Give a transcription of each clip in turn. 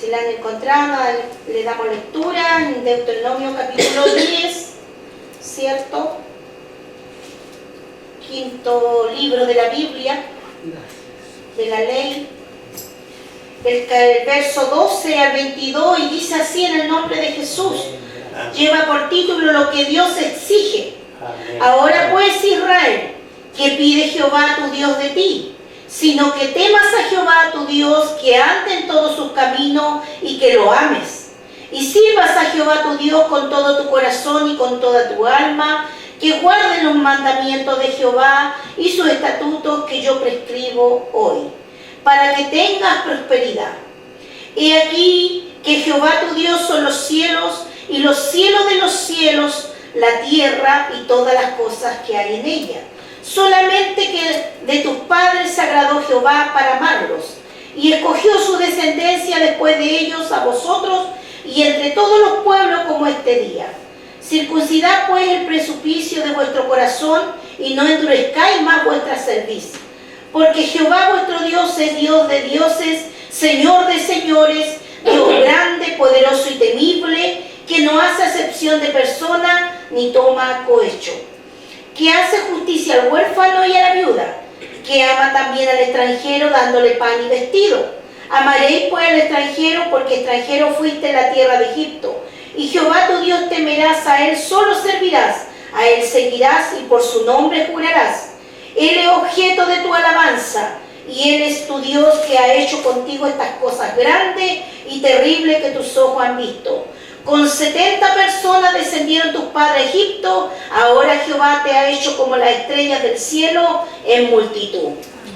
Si la han encontrado, le damos lectura en Deuteronomio capítulo 10, ¿cierto? Quinto libro de la Biblia, de la ley. El verso 12 al 22, y dice así en el nombre de Jesús. Lleva por título lo que Dios exige. Ahora pues, Israel, ¿qué pide Jehová tu Dios de ti? Sino que temas a Jehová tu Dios, que ande en todos sus caminos y que lo ames. Y sirvas a Jehová tu Dios con todo tu corazón y con toda tu alma, que guarden los mandamientos de Jehová y sus estatutos que yo prescribo hoy, para que tengas prosperidad. He aquí que Jehová tu Dios son los cielos y los cielos de los cielos, la tierra y todas las cosas que hay en ella. Solamente que de tus padres se agradó Jehová para amarlos, y escogió su descendencia después de ellos a vosotros y entre todos los pueblos como este día. Circuncidad pues el presupuesto de vuestro corazón y no endurezcáis más vuestra cerviz. Porque Jehová vuestro Dios es Dios de dioses, Señor de señores, Dios grande, poderoso y temible, que no hace acepción de persona ni toma cohecho, que hace justicia al huérfano y a la viuda, que ama también al extranjero dándole pan y vestido. Amaréis pues al extranjero, porque extranjero fuiste en la tierra de Egipto. Y Jehová tu Dios temerás, a él solo servirás, a él seguirás y por su nombre jurarás. Él es objeto de tu alabanza, y él es tu Dios que ha hecho contigo estas cosas grandes y terribles que tus ojos han visto. Con 70 personas descendieron tus padres a Egipto, ahora Jehová te ha hecho como las estrellas del cielo en multitud.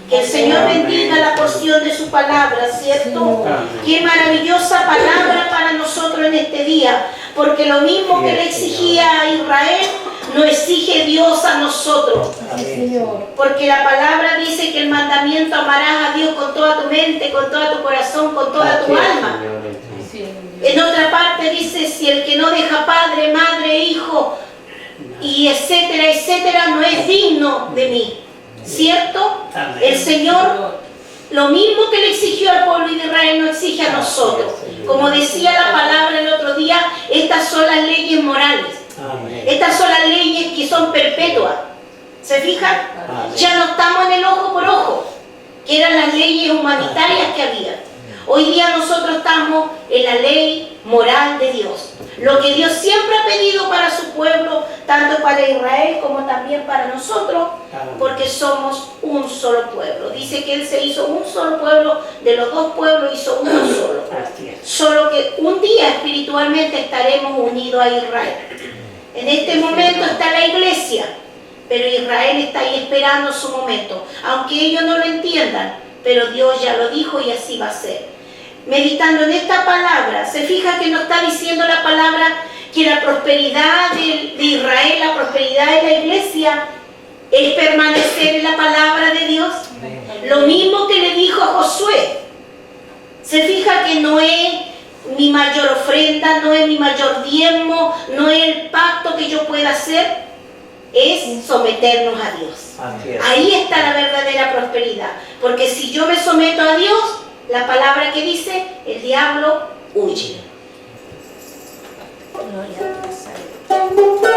Que el Señor bendiga la porción de su palabra, ¿cierto? Qué maravillosa palabra para nosotros en este día, porque lo mismo que le exigía a Israel, nos exige Dios a nosotros. Porque la palabra dice que el mandamiento: amarás a Dios con toda tu mente, con todo tu corazón, con toda tu alma. En otra parte dice: si el que no deja padre, madre, hijo, y etcétera, etcétera, no es digno de mí. ¿Cierto? El Señor, lo mismo que le exigió al pueblo de Israel, nos exige a nosotros. Como decía la palabra el otro día, estas son las leyes morales. Estas son las leyes que son perpetuas. ¿Se fijan? Ya no estamos en el ojo por ojo, que eran las leyes humanitarias que había. Hoy día nosotros estamos en la ley moral de Dios. Lo que Dios siempre ha pedido para su pueblo, tanto para Israel como también para nosotros, porque somos un solo pueblo. Dice que Él se hizo un solo pueblo, de los dos pueblos hizo uno solo. Solo que un día espiritualmente estaremos unidos a Israel. En este momento está la iglesia, pero Israel está ahí esperando su momento, aunque ellos no lo entiendan, pero Dios ya lo dijo y así va a ser. Meditando en esta palabra, se fija que nos está diciendo la palabra que la prosperidad de Israel, la prosperidad de la iglesia, es permanecer en la palabra de Dios. Lo mismo que le dijo a Josué. Se fija que no es mi mayor ofrenda, no es mi mayor diezmo, no es el pacto que yo pueda hacer, es someternos a Dios. Ahí está la verdadera prosperidad. Porque si yo me someto a Dios, la palabra que dice, el diablo huye. Gloria a Dios. Todo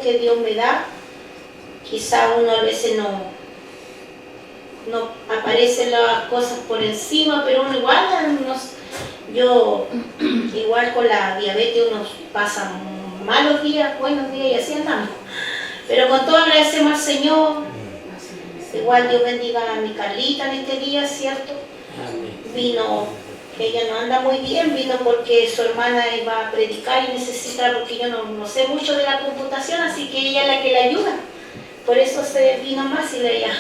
que Dios me da. Quizá uno a veces no aparecen las cosas por encima, pero uno igual, yo igual con la diabetes uno pasa malos días, buenos días y así andamos. Pero con todo agradecemos al Señor. Igual Dios bendiga a mi Carlita en este día, ¿cierto? Vino, ella no anda muy bien, vino porque su hermana iba a predicar y necesita, porque yo no sé mucho de la computación, así que ella es la que le ayuda. Por eso se vino más y ella.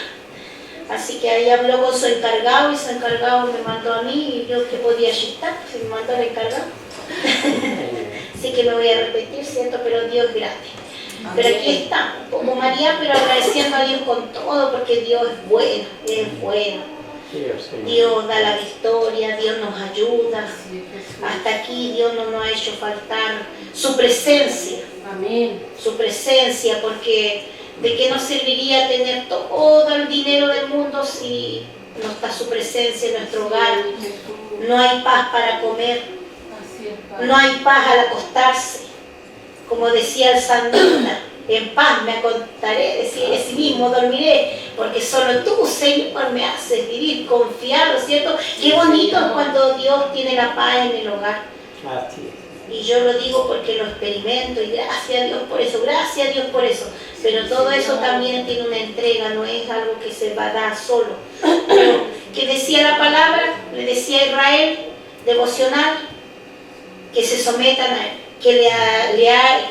Así que ahí habló con su encargado y su encargado me mandó a mí y yo que podía ayudar, se me mandó el encargado. Así que me voy a repetir, ¿cierto? Pero Dios es grande. Pero aquí estamos, como María, pero agradeciendo a Dios con todo, porque Dios es bueno, es bueno. Dios da la victoria, Dios nos ayuda. Hasta aquí Dios no nos ha hecho faltar su presencia. Amén. Su presencia, porque ¿de qué nos serviría tener todo el dinero del mundo si no está su presencia en nuestro hogar? No hay paz para comer, no hay paz al acostarse. Como decía el salmista, en paz me acostaré, decía de sí mismo, dormiré, porque solo tú, Señor, me haces vivir confiado, ¿cierto? Qué bonito es cuando Dios tiene la paz en el hogar. Y yo lo digo porque lo experimento y gracias a Dios por eso, gracias a Dios por eso. Pero todo eso también tiene una entrega, no es algo que se va a dar solo. Pero que decía la palabra, le decía a Israel, devocional, que se sometan a él,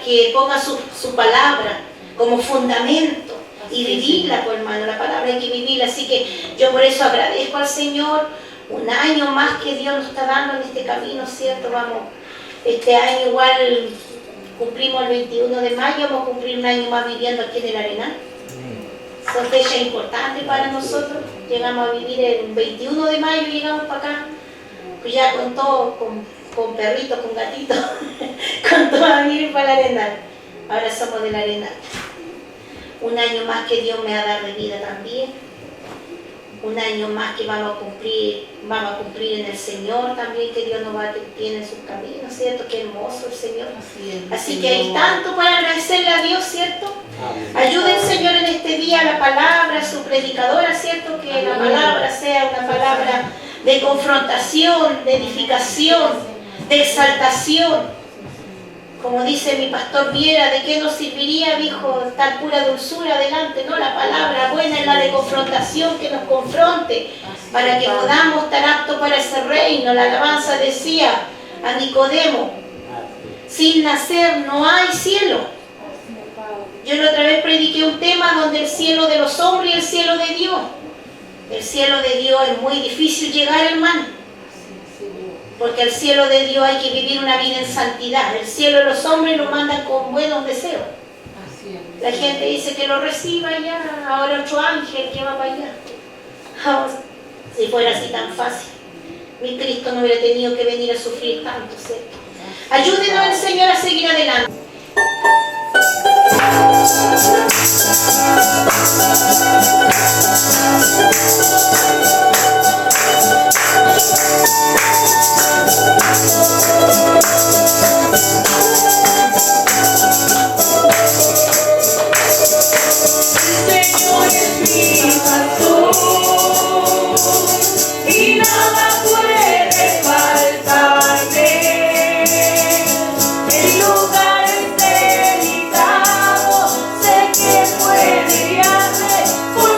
que ponga su palabra como fundamento y vivirla, pues, hermano, la palabra hay que vivirla. Así que yo por eso agradezco al Señor un año más que Dios nos está dando en este camino, ¿cierto? Vamos, este año igual cumplimos el 21 de mayo, vamos a cumplir un año más viviendo aquí en el Arenal. Son fechas importantes para nosotros. Llegamos a vivir el 21 de mayo, llegamos para acá, pues ya con todo, con perritos, con gatitos, con todo a vivir para el Arenal. Ahora somos del Arenal. Un año más que Dios me ha dado de vida también. Un año más que vamos a cumplir en el Señor también, que Dios nos tiene en sus caminos, ¿cierto? Qué hermoso el Señor. Así que hay tanto para agradecerle a Dios, ¿cierto? Ayude el Señor en este día a la palabra, su predicadora, ¿cierto? Que la palabra sea una palabra de confrontación, de edificación, de exaltación. Como dice mi pastor Viera, ¿de qué nos serviría, dijo, estar pura dulzura adelante? No, la palabra buena es la de confrontación, que nos confronte, para que podamos estar aptos para ese reino. La alabanza decía a Nicodemo, sin nacer no hay cielo. Yo la otra vez prediqué un tema donde el cielo de los hombres y el cielo de Dios. El cielo de Dios es muy difícil llegar, hermano. Porque al cielo de Dios hay que vivir una vida en santidad. El cielo de los hombres lo mandan con buenos deseos. La gente dice que lo reciba ya, ahora otro ángel que va para allá. Oh, si fuera así tan fácil, mi Cristo no hubiera tenido que venir a sufrir tanto, ¿cierto? Ayúdenos el Señor a seguir adelante. El Señor es mi pastor y nada puede faltarme. En lugares delicados sé que puede guiarme por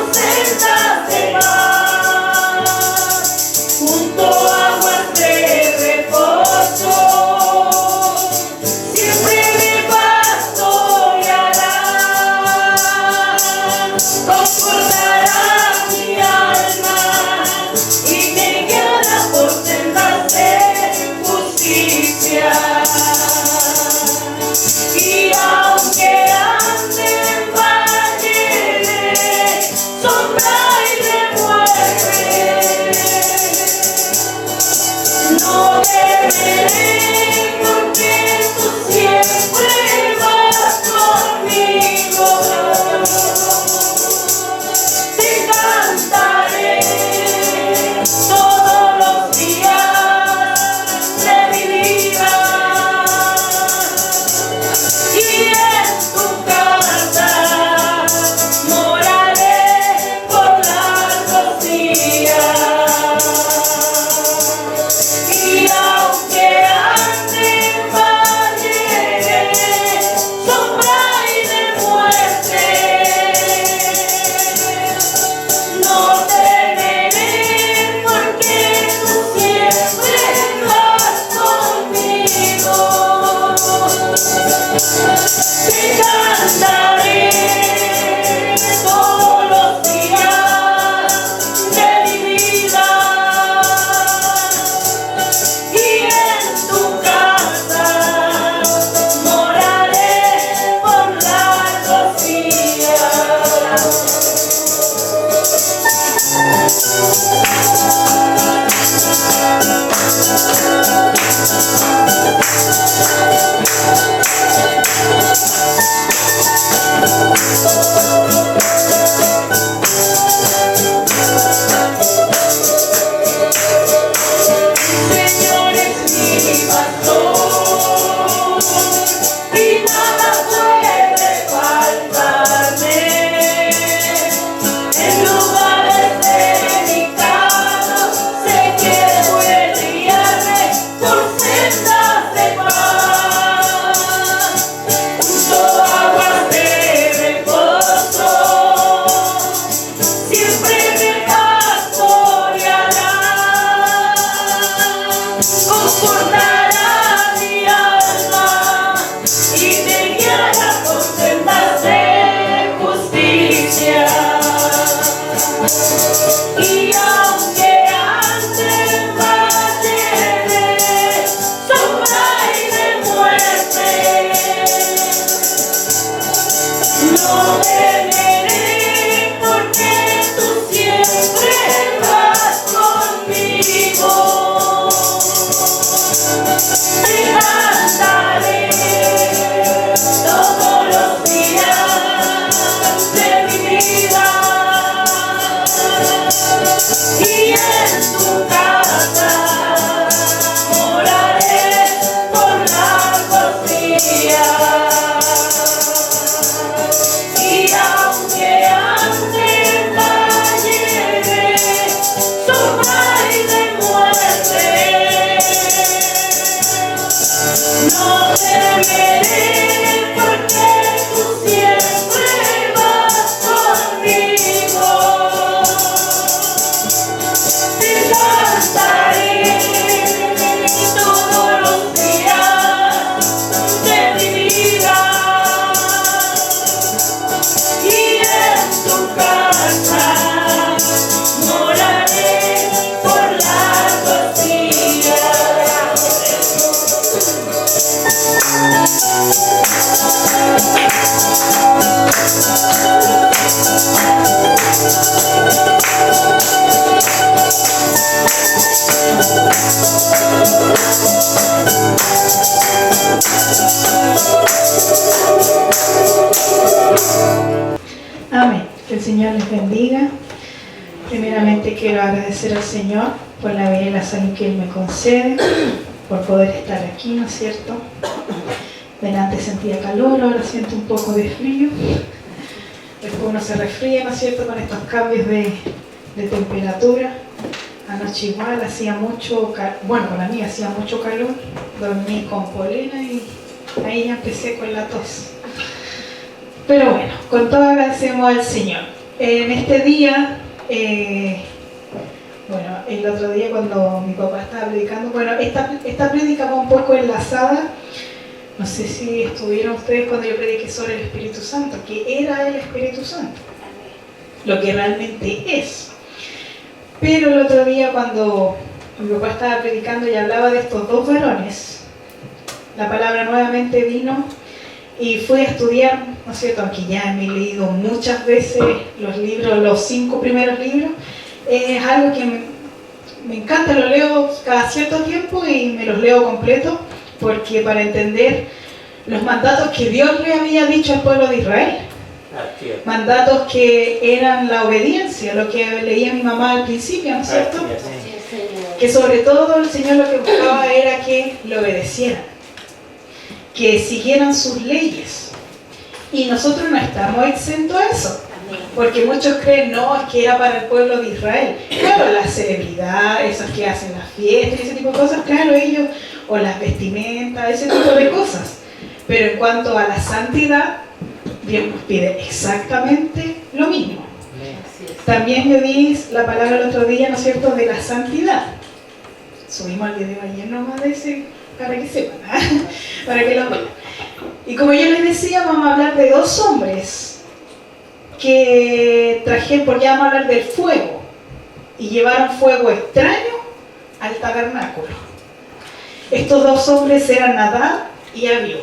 Y aunque ande en valle de sombra y de muerte, no temeré porque tú siempre vas conmigo. Te cantaré todos los días de mi vida. Y en tu casa moraré por largos días. Y aunque ande en valle de sombra y de muerte, no temeré porque tú siempre vas conmigo. Te cantaré todos los días de mi vida. Y en tu casa moraré por largos días. Amén. Que el Señor les bendiga. Primeramente quiero agradecer al Señor por la vida y la salud que Él me concede, por poder estar aquí, ¿no es cierto? Delante sentía calor, ahora siento un poco de frío. Después uno se resfría, ¿no es cierto?, con estos cambios de temperatura. Anoche igual hacía mucho calor, bueno, para mí hacía mucho calor, dormí con polena y ahí ya empecé con la tos. Pero bueno, con todo agradecemos al Señor. En este día, bueno, el otro día cuando mi papá estaba predicando, bueno, esta prédica va un poco enlazada, no sé si estuvieron ustedes cuando yo prediqué sobre el Espíritu Santo, que era el Espíritu Santo, lo que realmente es. Pero el otro día cuando mi papá estaba predicando y hablaba de estos dos varones, la palabra nuevamente vino y fui a estudiar, ¿no es cierto?, aunque ya me he leído muchas veces los libros, los 5 primeros libros, es algo que me encanta, lo leo cada cierto tiempo y me los leo completo, porque para entender los mandatos que Dios le había dicho al pueblo de Israel, mandatos que eran la obediencia, lo que leía mi mamá al principio, ¿no es cierto?, que sobre todo el Señor lo que buscaba era que lo obedecieran, que siguieran sus leyes. Y nosotros no estamos exentos a eso, porque muchos creen, no, es que era para el pueblo de Israel. Claro, las celebridades, esas que hacen las fiestas y ese tipo de cosas, claro, ellos, o las vestimentas, ese tipo de cosas. Pero en cuanto a la santidad, Dios nos pide exactamente lo mismo. También yo vi la palabra el otro día, ¿no es cierto?, de la santidad. Subimos el video ayer nomás de ese, para que sepan, para que lo vean. Y como yo les decía, vamos a hablar de dos hombres que trajeron, porque vamos a hablar del fuego, y llevaron fuego extraño al tabernáculo. Estos dos hombres eran Nadab y Abiú.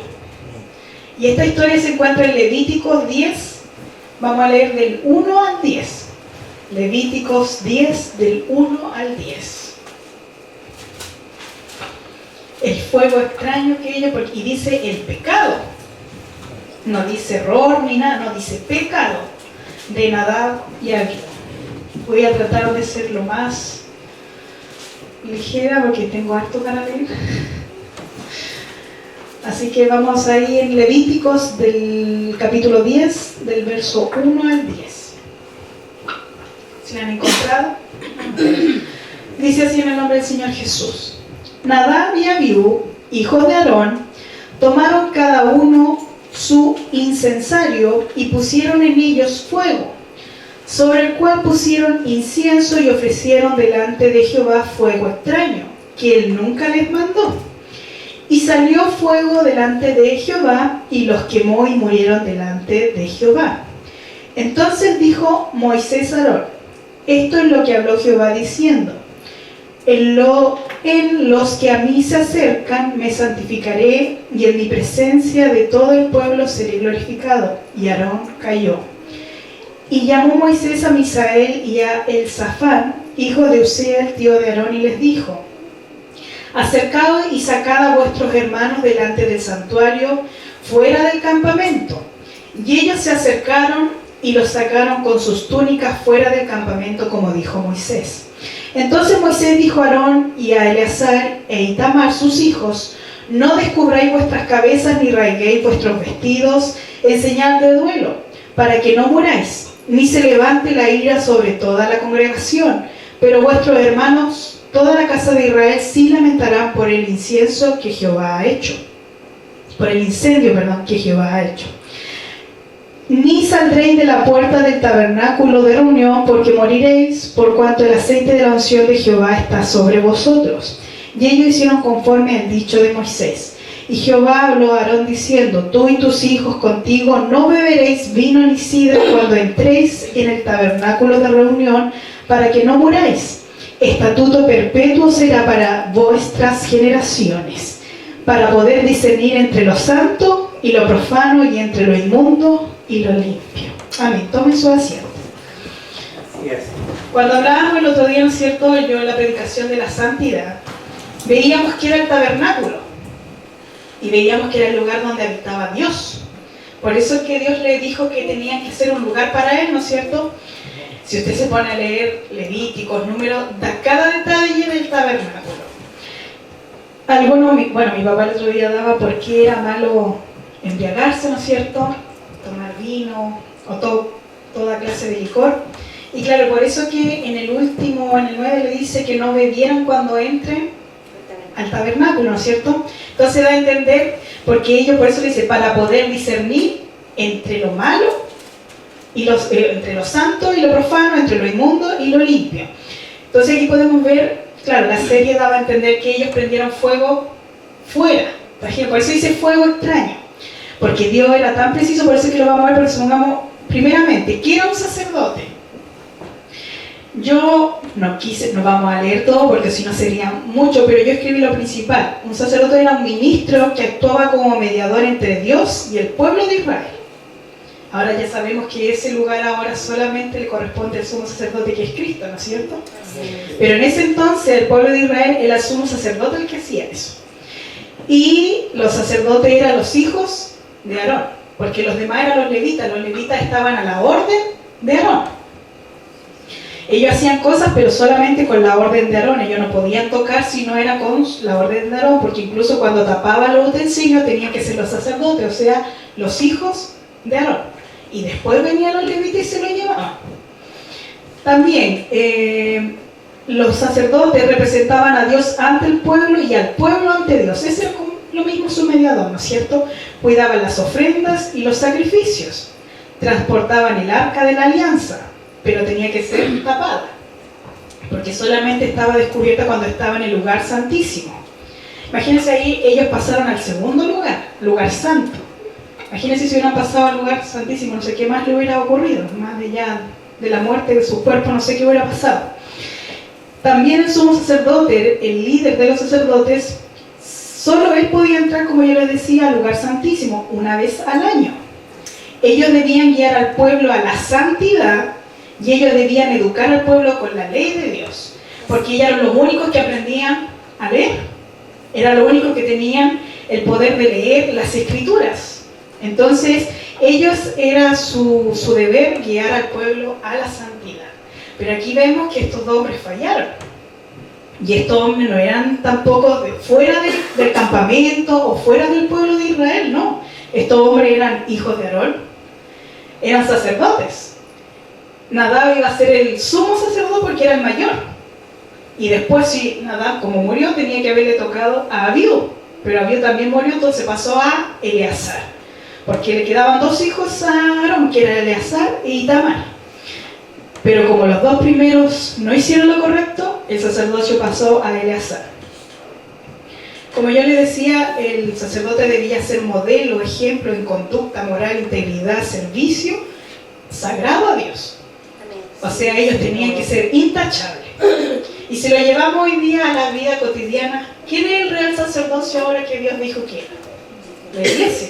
Y esta historia se encuentra en Levíticos 10, vamos a leer del 1 al 10. Levíticos 10, del 1 al 10. El fuego extraño que ellos, y dice el pecado, no dice error ni nada, no dice pecado de Nadab y Abiú. Voy a tratar de ser lo más ligera porque tengo harto para leer. Así que vamos ahí en Levíticos del capítulo 10, del verso 1 al 10. ¿Se han encontrado? Dice así en el nombre del Señor Jesús. Nadab y Abiú, hijos de Aarón, tomaron cada uno su incensario y pusieron en ellos fuego, sobre el cual pusieron incienso y ofrecieron delante de Jehová fuego extraño, que él nunca les mandó. Y salió fuego delante de Jehová, y los quemó y murieron delante de Jehová. Entonces dijo Moisés a Aarón: Esto es lo que habló Jehová diciendo: en los que a mí se acercan me santificaré, y en mi presencia de todo el pueblo seré glorificado. Y Aarón cayó. Y llamó Moisés a Misael y a Elzafán, hijo de Uziel, tío de Aarón, y les dijo: acercaos y sacad a vuestros hermanos delante del santuario, fuera del campamento. Y ellos se acercaron y los sacaron con sus túnicas fuera del campamento, como dijo Moisés. Entonces Moisés dijo a Aarón y a Eleazar e Itamar, sus hijos: no descubráis vuestras cabezas ni rasguéis vuestros vestidos en señal de duelo, para que no muráis, ni se levante la ira sobre toda la congregación. Pero vuestros hermanos, toda la casa de Israel, sí lamentarán por el incienso que Jehová ha hecho. Por el incendio, que Jehová ha hecho. Ni saldréis de la puerta del tabernáculo de reunión, porque moriréis, por cuanto el aceite de la unción de Jehová está sobre vosotros. Y ellos hicieron conforme al dicho de Moisés. Y Jehová habló a Aarón diciendo: tú y tus hijos contigo no beberéis vino ni sidra cuando entréis en el tabernáculo de reunión, para que no muráis. Estatuto perpetuo será para vuestras generaciones, para poder discernir entre lo santo y lo profano, y entre lo inmundo y lo limpio. Amén. Tomen su asiento. Cuando hablábamos el otro día, ¿no es cierto?, yo en la predicación de la santidad, veíamos que era el tabernáculo y veíamos que era el lugar donde habitaba Dios. Por eso es que Dios le dijo que tenían que ser un lugar para Él, ¿no es cierto? Si usted se pone a leer Levíticos, Números, da cada detalle del tabernáculo. Mi papá el otro día daba por qué era malo embriagarse, ¿no es cierto?, tomar vino o toda clase de licor. Y claro, por eso que en el 9 le dice que no bebieran cuando entren al tabernáculo, ¿no es cierto? Entonces da a entender, porque ellos, por eso le dice, para poder discernir entre lo malo y entre lo santo y lo profano, entre lo inmundo y lo limpio. Entonces aquí podemos ver, claro, la serie daba a entender que ellos prendieron fuego fuera. Por eso dice fuego extraño, porque Dios era tan preciso. Por eso que lo vamos a ver, porque supongamos, primeramente, ¿qué era un sacerdote? Yo no vamos a leer todo porque si no sería mucho, pero yo escribí lo principal. Un sacerdote era un ministro que actuaba como mediador entre Dios y el pueblo de Israel. Ahora ya sabemos que ese lugar ahora solamente le corresponde al sumo sacerdote, que es Cristo, ¿no es cierto? Sí. Pero en ese entonces el pueblo de Israel era el sumo sacerdote el que hacía eso. Y los sacerdotes eran los hijos de Aarón, porque los demás eran los levitas. Los levitas estaban a la orden de Aarón. Ellos hacían cosas, pero solamente con la orden de Aarón. Ellos no podían tocar si no era con la orden de Aarón, porque incluso cuando tapaban los utensilios tenían que ser los sacerdotes, o sea, los hijos de Aarón. Y después venían los levitas y se lo llevaban. También, los sacerdotes representaban a Dios ante el pueblo y al pueblo ante Dios. Ese es lo mismo su mediador, ¿no es cierto? Cuidaban las ofrendas y los sacrificios. Transportaban el arca de la alianza, pero tenía que ser tapada, porque solamente estaba descubierta cuando estaba en el lugar santísimo. Imagínense, ahí ellos pasaron al segundo lugar santo. Imagínense si hubieran pasado al lugar santísimo, no sé qué más le hubiera ocurrido, más allá de la muerte de su cuerpo, no sé qué hubiera pasado. También el sumo sacerdote, el líder de los sacerdotes, solo él podía entrar, como yo les decía, al lugar santísimo una vez al año. Ellos debían guiar al pueblo a la santidad, y ellos debían educar al pueblo con la ley de Dios, porque ellos eran los únicos que aprendían a leer, eran los únicos que tenían el poder de leer las escrituras. Entonces ellos, era su deber guiar al pueblo a la santidad. Pero aquí vemos que estos dos hombres fallaron, y estos hombres no eran tampoco fuera del campamento o fuera del pueblo de Israel, no. Estos hombres eran hijos de Aarón, eran sacerdotes. Nadab iba a ser el sumo sacerdote porque era el mayor. Y después, si Nadab, como murió, tenía que haberle tocado a Abiú. Pero Abiú también murió, entonces pasó a Eleazar. Porque le quedaban dos hijos a Aarón, que era Eleazar e Itamar. Pero como los dos primeros no hicieron lo correcto, el sacerdocio pasó a Eleazar. Como yo les decía, el sacerdote debía ser modelo, ejemplo en conducta, moral, integridad, servicio, sagrado a Dios. O sea, ellos tenían que ser intachables. Y si lo llevamos hoy día a la vida cotidiana, ¿quién es el real sacerdocio ahora que Dios dijo que era? La iglesia.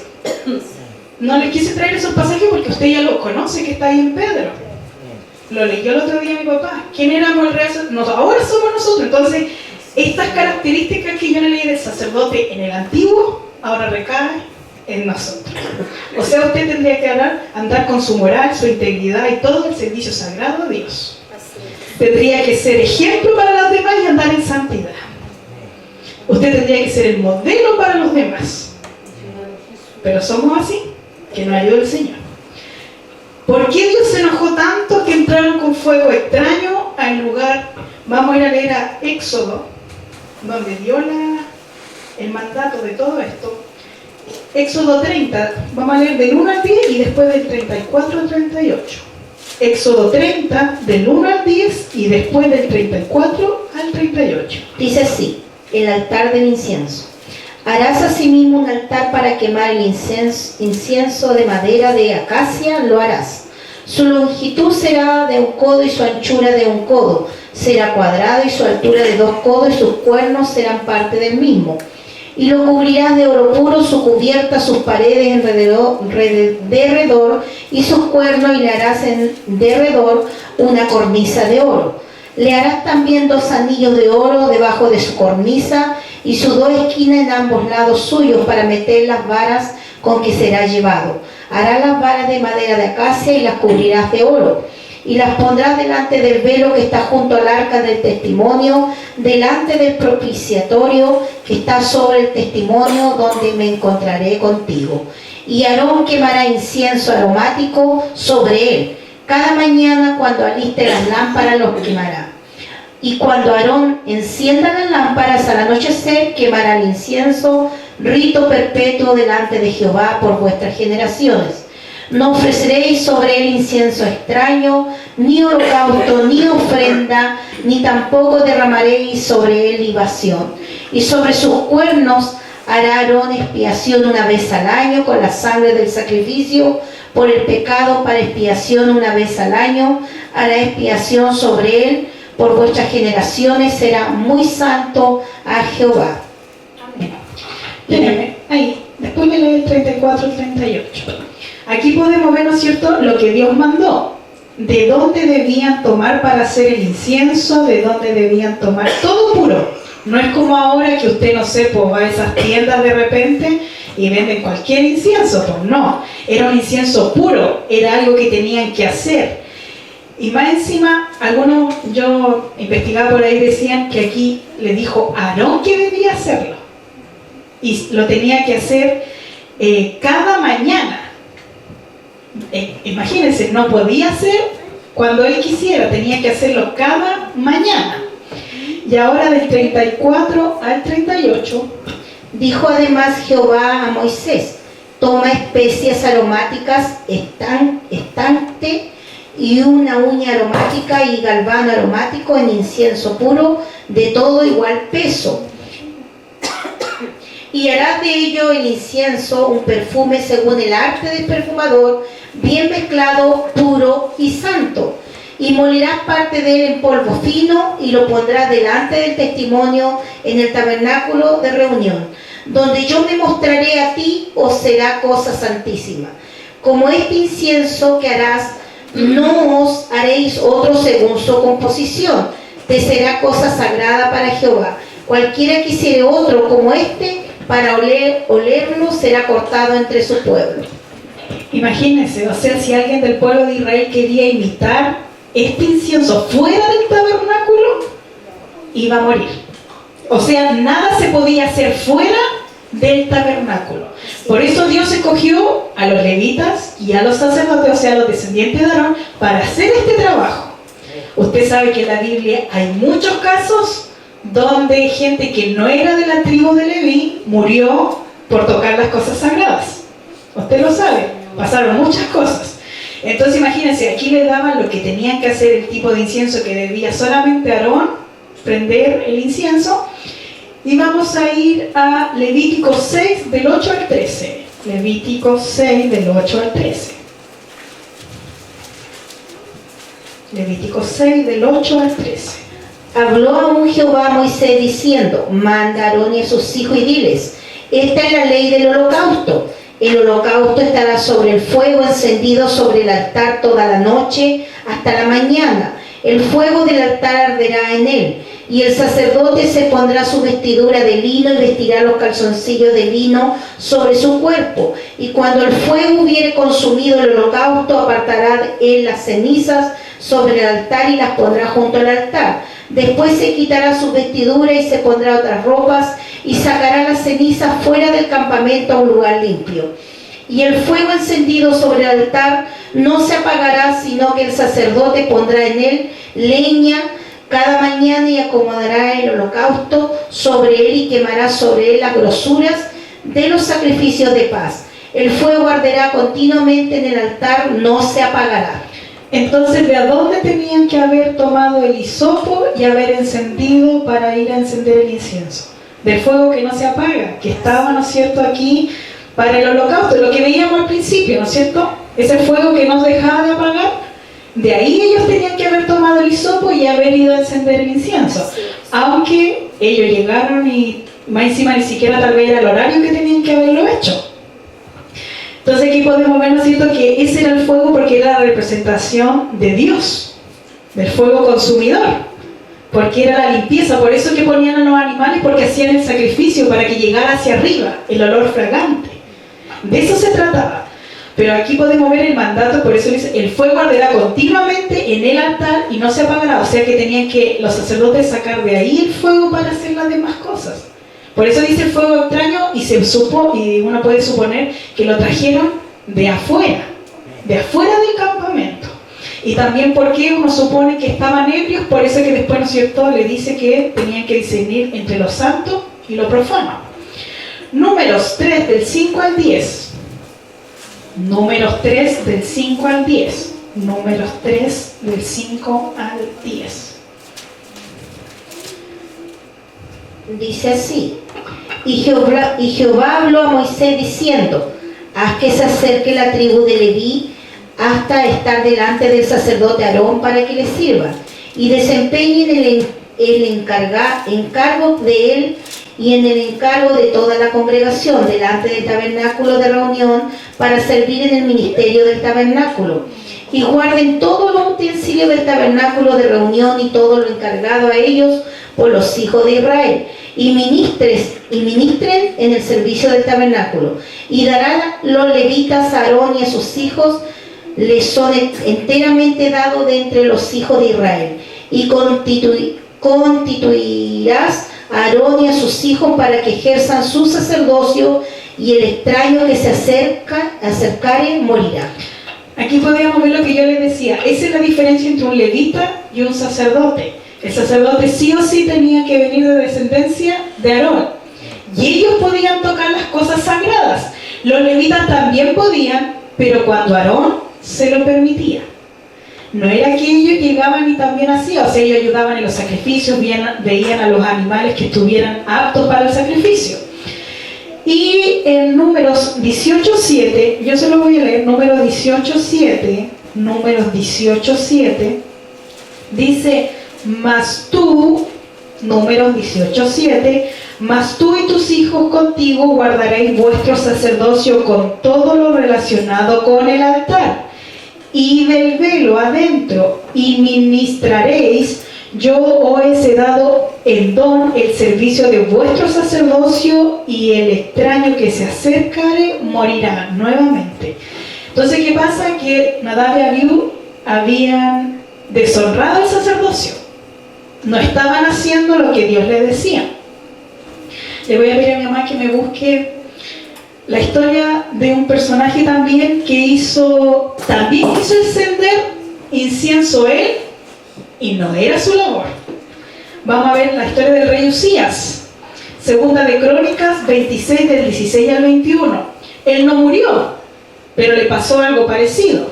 No les quise traer esos pasajes porque usted ya los conoce, que está ahí en Pedro. Lo leyó el otro día mi papá. ¿Quién éramos el real sacerdocio? Ahora somos nosotros. Entonces, estas características que yo le leí del sacerdote en el antiguo, ahora recaen en nosotros. O sea, usted tendría que andar con su moral, su integridad y todo el servicio sagrado a Dios. Tendría que ser ejemplo para los demás y andar en santidad. Usted tendría que ser el modelo para los demás. Pero somos así, que nos ayude el Señor. ¿Por qué Dios se enojó tanto que entraron con fuego extraño al lugar? Vamos a ir a leer a Éxodo, donde dio el mandato de todo esto. Éxodo 30, vamos a leer del 1 al 10 y después del 34 al 38. Éxodo 30, del 1 al 10 y después del 34 al 38. Dice así, el altar del incienso. Harás asimismo un altar para quemar el incienso de madera de acacia, lo harás. Su longitud será de 1 codo y su anchura de 1 codo. Será cuadrado y su altura de 2 codos y sus cuernos serán parte del mismo. Y lo cubrirás de oro puro, su cubierta, sus paredes en derredor y sus cuernos, y le harás en derredor una cornisa de oro. Le harás también 2 anillos de oro debajo de su cornisa y sus 2 esquinas en ambos lados suyos para meter las varas con que será llevado. Harás las varas de madera de acacia y las cubrirás de oro. Y las pondrás delante del velo que está junto al arca del testimonio, delante del propiciatorio que está sobre el testimonio, donde me encontraré contigo. Y Aarón quemará incienso aromático sobre él. Cada mañana cuando aliste las lámparas los quemará. Y cuando Aarón encienda las lámparas al anochecer, quemará el incienso, rito perpetuo delante de Jehová por vuestras generaciones. No ofreceréis sobre él incienso extraño, ni holocausto, ni ofrenda, ni tampoco derramaréis sobre él libación. Y sobre sus cuernos hará Aarón expiación una vez al año con la sangre del sacrificio por el pecado, para expiación una vez al año hará expiación sobre él por vuestras generaciones, será muy santo a Jehová. Espérame, ahí, después me lee el 34 y 38. Aquí podemos ver, ¿no es cierto?, lo que Dios mandó. De dónde debían tomar para hacer el incienso, de dónde debían tomar, todo puro. No es como ahora que usted, no sé, pues va a esas tiendas de repente y venden cualquier incienso. Pues no, era un incienso puro, era algo que tenían que hacer. Y más encima, algunos, yo investigaba por ahí, decían que aquí le dijo a Aarón que debía hacerlo. Y lo tenía que hacer cada mañana. Imagínense, no podía hacer cuando él quisiera, tenía que hacerlo cada mañana. Y ahora del 34 al 38. Dijo además Jehová a Moisés: toma especias aromáticas, estante y una uña aromática y galvano aromático en incienso puro de todo igual peso. Y harás de ello el incienso un perfume según el arte del perfumador, bien mezclado, puro y santo. Y molirás parte de él en polvo fino y lo pondrás delante del testimonio en el tabernáculo de reunión, donde yo me mostraré a ti, os será cosa santísima. Como este incienso que harás, no os haréis otro según su composición, te será cosa sagrada para Jehová. Cualquiera que hiciere otro como este, para olerlo será cortado entre su pueblo. Imagínense, o sea, si alguien del pueblo de Israel quería imitar este incienso fuera del tabernáculo, iba a morir. O sea, nada se podía hacer fuera del tabernáculo. Por eso Dios escogió a los levitas y a los sacerdotes, o sea, a los descendientes de Aarón, para hacer este trabajo. Usted sabe que en la Biblia hay muchos casos donde gente que no era de la tribu de Leví murió por tocar las cosas sagradas. Usted lo sabe, pasaron muchas cosas. Entonces imagínense, aquí le daban lo que tenían que hacer, el tipo de incienso que debía solamente Aarón prender el incienso. Y vamos a ir a Levítico 6 del 8 al 13. Levítico 6 del 8 al 13. Levítico 6, del 8 al 13. Habló aún Jehová a Moisés diciendo: manda a Aarón y a sus hijos y diles: esta es la ley del holocausto. El holocausto estará sobre el fuego encendido sobre el altar toda la noche hasta la mañana. El fuego del altar arderá en él. Y el sacerdote se pondrá su vestidura de lino y vestirá los calzoncillos de lino sobre su cuerpo. Y cuando el fuego hubiere consumido el holocausto, apartará él las cenizas sobre el altar y las pondrá junto al altar. Después se quitará su vestidura y se pondrá otras ropas y sacará las cenizas fuera del campamento a un lugar limpio. Y el fuego encendido sobre el altar no se apagará, sino que el sacerdote pondrá en él leña cada mañana y acomodará el holocausto sobre él y quemará sobre él las grosuras de los sacrificios de paz. El fuego arderá continuamente en el altar, no se apagará. Entonces, ¿de dónde tenían que haber tomado el hisopo y haber encendido para ir a encender el incienso? Del fuego que no se apaga, que estaba, ¿no es cierto?, aquí para el holocausto, lo que veíamos al principio, ¿no es cierto? Ese fuego que no dejaba de apagar, de ahí ellos tenían que haber tomado el hisopo y haber ido a encender el incienso. Aunque ellos llegaron y más encima ni siquiera tal vez era el horario que tenían que haberlo hecho. Entonces aquí podemos ver, ¿no es cierto?, que ese era el fuego porque era la representación de Dios, del fuego consumidor, porque era la limpieza. Por eso que ponían a los animales, porque hacían el sacrificio para que llegara hacia arriba el olor fragante. De eso se trataba. Pero aquí podemos ver el mandato, por eso dice: el fuego arderá continuamente en el altar y no se apagará. O sea que tenían que los sacerdotes sacar de ahí el fuego para hacer las demás cosas. Por eso dice fuego extraño, y se supo, y uno puede suponer que lo trajeron de afuera del campamento. Y también porque uno supone que estaban ebrios, por eso que después, ¿no es cierto?, le dice que tenían que discernir entre lo santo y lo profano. Números 3 del 5 al 10. Números 3 del 5 al 10. Números 3 del 5 al 10. Dice así: y Jehová habló a Moisés diciendo: haz que se acerque la tribu de Leví hasta estar delante del sacerdote Aarón para que le sirva, y desempeñen el encargo de él y en el encargo de toda la congregación delante del tabernáculo de reunión para servir en el ministerio del tabernáculo. Y guarden todos los utensilios del tabernáculo de reunión y todo lo encargado a ellos por los hijos de Israel, y ministren en el servicio del tabernáculo. Y darán los levitas a Aarón y a sus hijos, les son enteramente dados de entre los hijos de Israel. Y constituirás a Aarón y a sus hijos para que ejerzan su sacerdocio, y el extraño que se acercare morirá. Aquí podríamos ver lo que yo les decía. Esa es la diferencia entre un levita y un sacerdote. El sacerdote sí o sí tenía que venir de descendencia de Aarón. Y ellos podían tocar las cosas sagradas. Los levitas también podían, pero cuando Aarón se lo permitía. No era que ellos llegaban y también hacían. O sea, ellos ayudaban en los sacrificios, veían a los animales que estuvieran aptos para el sacrificio. Y en Números 18:7, yo se lo voy a leer, Números 18:7, dice: mas tú, Números 18:7, mas tú y tus hijos contigo guardaréis vuestro sacerdocio con todo lo relacionado con el altar, y del velo adentro, y ministraréis. Yo os he dado en don el servicio de vuestro sacerdocio, y el extraño que se acercare morirá nuevamente. Entonces, ¿qué pasa? Que Nadab y Abiú habían deshonrado el sacerdocio. No estaban haciendo lo que Dios les decía. Le voy a pedir a mi mamá que me busque la historia de un personaje también que también hizo encender incienso él, y no era su labor. Vamos a ver la historia del rey Usías, Segunda de Crónicas 26 del 16 al 21. Él no murió, pero le pasó algo parecido.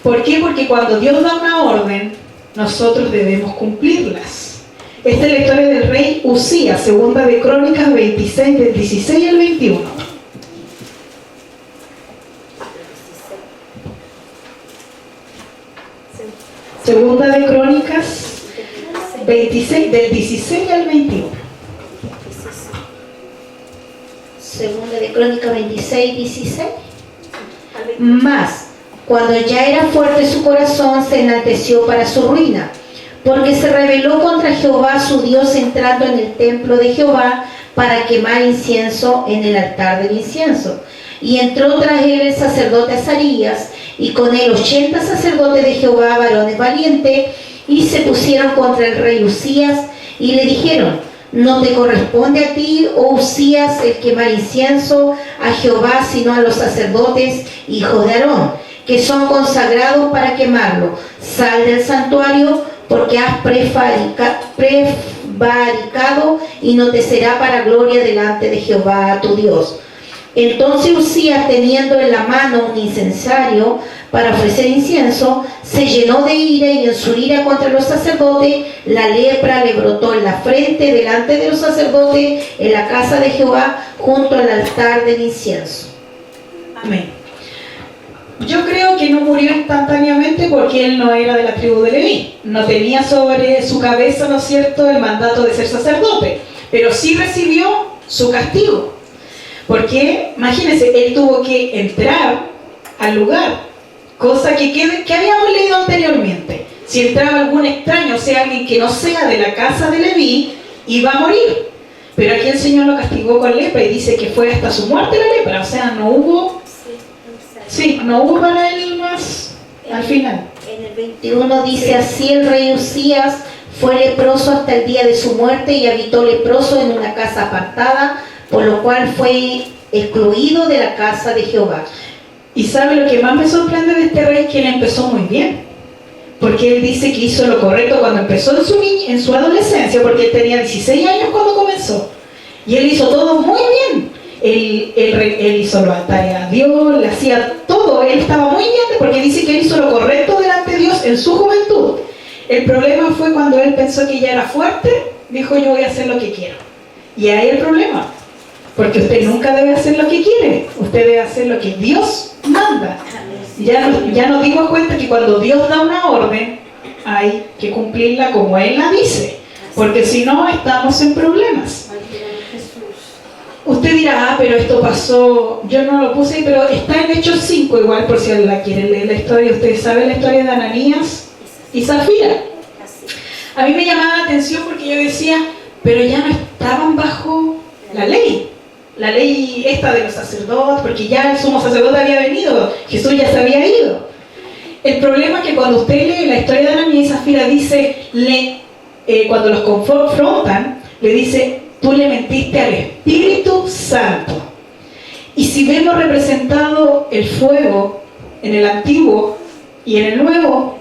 ¿Por qué? Porque cuando Dios da una orden, nosotros debemos cumplirlas. Esta es la historia del rey Usías, Segunda de Crónicas 26 del 16 al 21. Segunda de Crónicas 26, del 16 al 21. Segunda de Crónicas 26, 16. Mas, cuando ya era fuerte su corazón, se enalteció para su ruina, porque se rebeló contra Jehová su Dios entrando en el templo de Jehová para quemar incienso en el altar del incienso. Y entró tras él el sacerdote Azarías, y con él 80 sacerdotes de Jehová, varones valientes, y se pusieron contra el rey Usías, y le dijeron: no te corresponde a ti, oh Usías, el quemar incienso a Jehová, sino a los sacerdotes, hijos de Aarón, que son consagrados para quemarlo. Sal del santuario, porque has prevaricado, y no te será para gloria delante de Jehová tu Dios. Entonces Usías, teniendo en la mano un incensario para ofrecer incienso, se llenó de ira, y en su ira contra los sacerdotes, la lepra le brotó en la frente delante de los sacerdotes en la casa de Jehová, junto al altar del incienso. Amén. Yo creo que no murió instantáneamente porque él no era de la tribu de Leví. No tenía sobre su cabeza, ¿no es cierto?, el mandato de ser sacerdote, pero sí recibió su castigo. Porque, imagínense, él tuvo que entrar al lugar, cosa que habíamos leído anteriormente. Si entraba algún extraño, o sea, alguien que no sea de la casa de Leví, iba a morir. Pero aquí el Señor lo castigó con lepra y dice que fue hasta su muerte la lepra. O sea, no hubo para él más al final. En el 21 dice: así el rey Usías fue leproso hasta el día de su muerte, y habitó leproso en una casa apartada, por lo cual fue excluido de la casa de Jehová. Y sabe lo que más me sorprende de este rey, que él empezó muy bien, porque él dice que hizo lo correcto cuando empezó en su adolescencia, porque él tenía 16 años cuando comenzó, y él hizo todo muy bien. Él hizo los altares a Dios, le hacía todo, él estaba muy bien, porque dice que él hizo lo correcto delante de Dios en su juventud. El problema fue cuando él pensó que ya era fuerte, dijo: yo voy a hacer lo que quiero. Y ahí el problema, porque usted nunca debe hacer lo que quiere, usted debe hacer lo que Dios manda. Ya nos dimos cuenta que cuando Dios da una orden, hay que cumplirla como Él la dice, porque si no, estamos en problemas. Usted dirá: pero esto pasó, yo no lo puse, pero está en Hechos 5 igual, por si la quieren leer la historia. Ustedes saben la historia de Ananías y Zafira. A mí me llamaba la atención porque yo decía: pero ya no estaban bajo la ley esta de los sacerdotes, porque ya el sumo sacerdote había venido, Jesús ya se había ido. El problema es que cuando usted lee la historia de Ananías y Zafira, dice, cuando los confrontan, le dice: tú le mentiste al Espíritu Santo. Y si vemos representado el fuego en el Antiguo y en el Nuevo,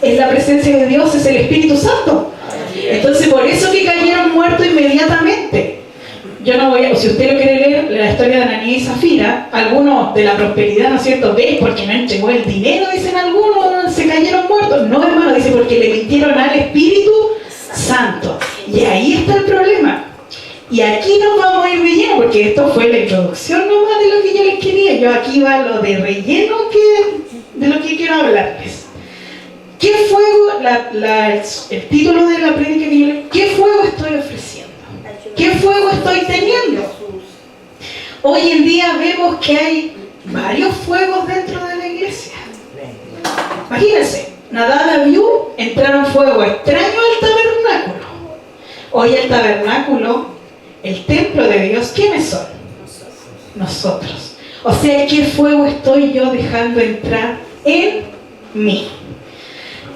es la presencia de Dios, es el Espíritu Santo. Entonces, por eso que cayeron muertos inmediatamente. Yo no voy a, si usted lo quiere leer, la historia de Ananías y Zafira, algunos de la prosperidad, ¿no es cierto?, ¿ves? Porque no entregó el dinero, dicen algunos, se cayeron muertos. No, hermano, dice, porque le mintieron al Espíritu Santo. Y ahí está el problema. Y aquí nos vamos a ir de lleno, porque esto fue la introducción nomás de lo que yo les quería. Yo aquí va lo de relleno de lo que quiero hablarles. ¿Qué fuego, el título de la prédica que yo les, ¿qué fuego estoy ofreciendo? ¿Qué fuego estoy teniendo? Hoy en día vemos que hay varios fuegos dentro de la iglesia. Imagínense, Nadab y Abiú entraron fuego extraño al tabernáculo. Hoy el tabernáculo, el templo de Dios, ¿quiénes son? Nosotros. O sea, ¿qué fuego estoy yo dejando entrar en mí?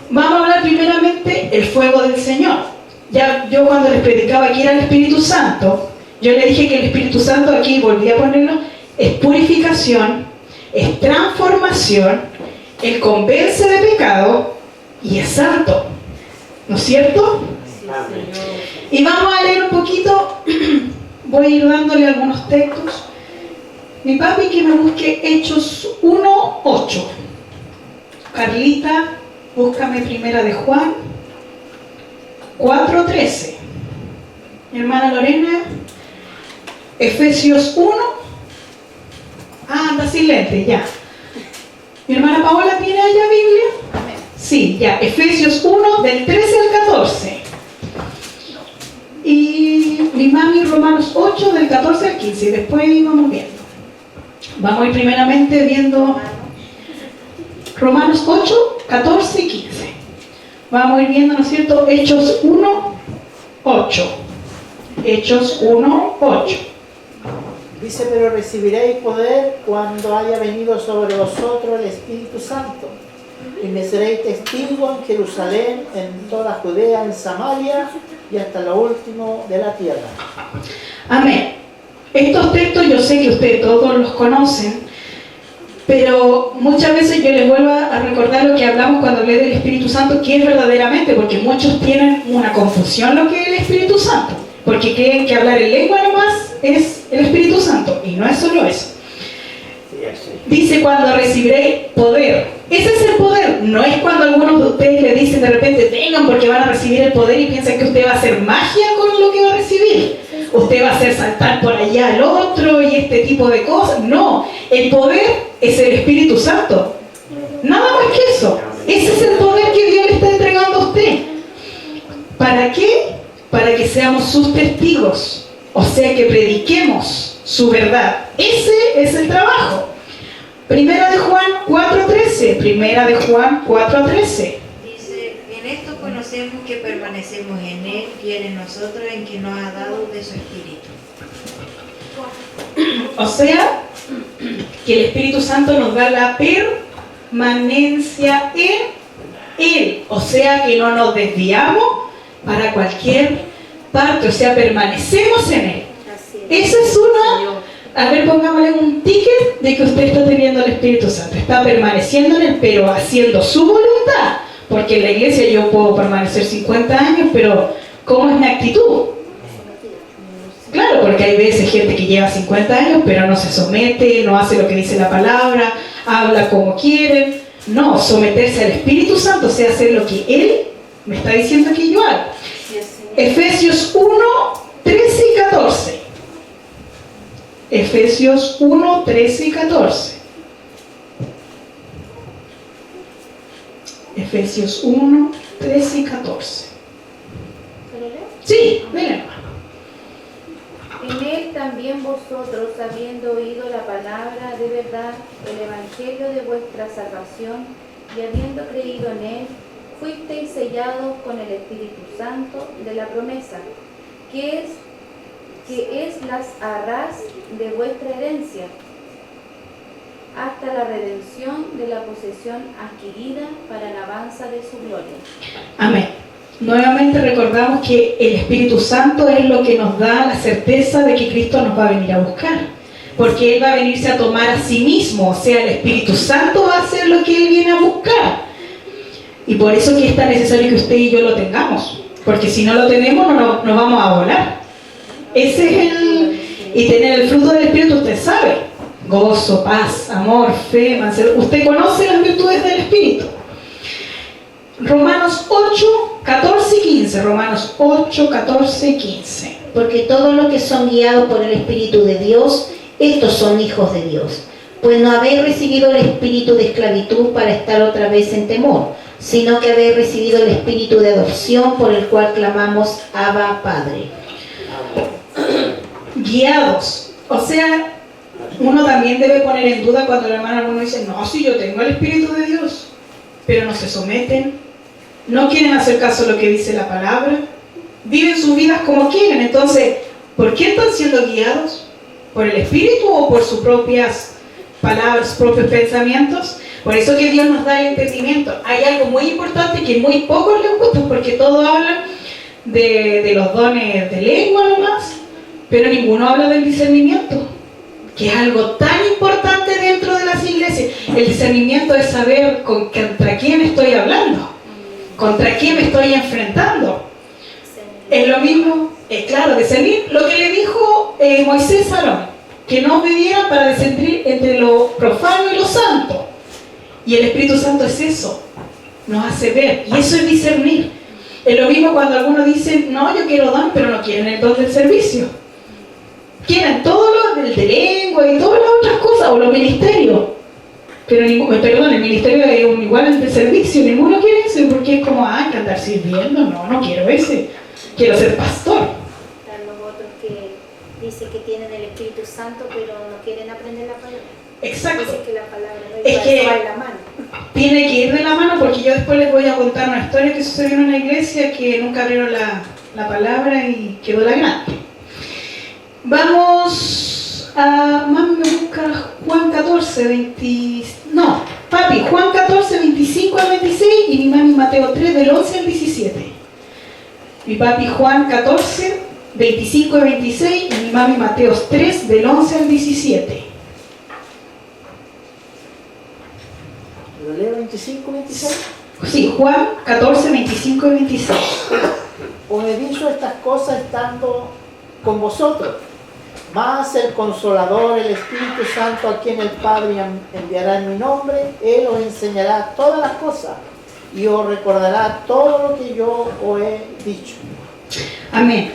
Vamos a hablar primeramente el fuego del Señor. Ya yo cuando les predicaba que era el Espíritu Santo, yo le dije que el Espíritu Santo, aquí volví a ponerlo, es purificación, es transformación, Él convence de pecado y es santo. ¿No es cierto? Y vamos a leer un poquito, voy a ir dándole algunos textos. Mi papi que me busque Hechos 1:8. Carlita, búscame Primera de Juan 4:13. Mi hermana Lorena, Efesios 1. Anda sin lente, ya. Mi hermana Paola, ¿tiene allá Biblia? Sí, ya, Efesios 1, del 13 al 14. Y mi mami, Romanos 8, del 14 al 15. Y después vamos viendo. Vamos a ir primeramente viendo Romanos 8, 14 y 15. Vamos a ir viendo, ¿no es cierto? Hechos 1, 8. Hechos 1, 8. Dice, pero recibiréis poder cuando haya venido sobre vosotros el Espíritu Santo. Y me seréis testigos en Jerusalén, en toda Judea, en Samaria y hasta lo último de la tierra. Amén. Estos textos yo sé que ustedes todos los conocen, pero muchas veces yo les vuelvo a recordar lo que hablamos cuando hablé del Espíritu Santo, que es verdaderamente, porque muchos tienen una confusión lo que es el Espíritu Santo, porque creen que hablar en lengua nomás es el Espíritu Santo, y no es solo eso. Dice, cuando recibiréis poder. Ese es el poder. No es cuando algunos de ustedes le dicen de repente, vengan porque van a recibir el poder y piensan que usted va a hacer magia con lo que va a recibir. Usted va a hacer saltar por allá al otro y este tipo de cosas. No, el poder es el Espíritu Santo. Nada más que eso. Ese es el poder que Dios le está entregando a usted. ¿Para qué? Para que seamos sus testigos. O sea, que prediquemos su verdad. Ese es el trabajo. Primera de Juan 4:13. Primera de Juan 4:13. Dice, en esto conocemos que permanecemos en Él y Él en nosotros, en que nos ha dado de su Espíritu. O sea, que el Espíritu Santo nos da la permanencia en Él. O sea, que no nos desviamos para cualquier parte. O sea, permanecemos en Él. Esa es una... A ver, pongámosle un ticket de que usted está teniendo el Espíritu Santo. Está permaneciendo en Él, pero haciendo su voluntad. Porque en la iglesia yo puedo permanecer 50 años, pero ¿cómo es mi actitud? Claro, porque hay veces gente que lleva 50 años, pero no se somete, no hace lo que dice la palabra, habla como quieren. No, someterse al Espíritu Santo, o sea, hacer lo que Él me está diciendo que yo hago. Efesios 1, 13 y 14. Efesios 1, 13 y 14. Efesios 1, 13 y 14. ¿Se lo leo? Sí, dile. En él también vosotros, habiendo oído la palabra de verdad, el evangelio de vuestra salvación, y habiendo creído en él, fuisteis sellados con el Espíritu Santo de la promesa, que es las arras de vuestra herencia, hasta la redención de la posesión adquirida para alabanza de su gloria. Amén. Nuevamente recordamos que el Espíritu Santo es lo que nos da la certeza de que Cristo nos va a venir a buscar. Porque Él va a venirse a tomar a sí mismo, o sea, el Espíritu Santo va a hacer lo que Él viene a buscar. Y por eso que es tan necesario que usted y yo lo tengamos. Porque si no lo tenemos, no vamos a volar. Ese es el... Y tener el fruto del Espíritu, usted sabe. Gozo, paz, amor, fe, mansedumbre. Usted conoce las virtudes del Espíritu. Romanos 8, 14 y 15. Romanos 8, 14 y 15. Porque todos los que son guiados por el Espíritu de Dios, estos son hijos de Dios. Pues no habéis recibido el espíritu de esclavitud para estar otra vez en temor, sino que habéis recibido el espíritu de adopción por el cual clamamos Abba, Padre. Guiados. O sea, uno también debe poner en duda cuando el hermano alguno dice, no, si yo tengo el Espíritu de Dios, pero no se someten, no quieren hacer caso a lo que dice la palabra, viven sus vidas como quieren. Entonces, ¿por qué están siendo guiados? ¿Por el Espíritu o por sus propias palabras, propios pensamientos? Por eso que Dios nos da el entendimiento. Hay algo muy importante que muy pocos les gusta, porque todos hablan de los dones de lengua nomás, pero ninguno habla del discernimiento, que es algo tan importante dentro de las iglesias. El discernimiento es saber contra quién estoy hablando, contra quién me estoy enfrentando. Es lo mismo, claro, discernir lo que le dijo Moisés a Aarón, que no obedieran para discernir entre lo profano y lo santo. Y el Espíritu Santo es eso, nos hace ver, y eso es discernir. Es lo mismo cuando algunos dicen, no, yo quiero don, pero no quieren el don del servicio. Quieren todo lo del de lengua y todas las otras cosas, o los ministerios, Pero, perdón, el ministerio es igual al de servicio, ninguno quiere ese, porque es como, hay que andar sirviendo, no quiero ese, quiero ser pastor. Están los otros que dicen que tienen el Espíritu Santo, pero no quieren aprender la palabra. Exacto. Dicen que la palabra no Es que va en la mano. tiene que ir de la mano, porque yo después les voy a contar una historia que sucedió en una iglesia que nunca abrieron la palabra y quedó la grande. Vamos a, mami me busca Juan 14, 20, no, papi, Juan 14, 25 al 26 y mi mami Mateo 3 del 11 al 17. Mi papi Juan 14, 25 al 26 y mi mami Mateo 3 del 11 al 17. ¿Lo leo 25, 26? Sí, Juan 14, 25 y 26. Os he dicho estas cosas estando con vosotros, mas el Consolador, el Espíritu Santo, a quien el Padre enviará en mi nombre, Él os enseñará todas las cosas y os recordará todo lo que yo os he dicho. Amén.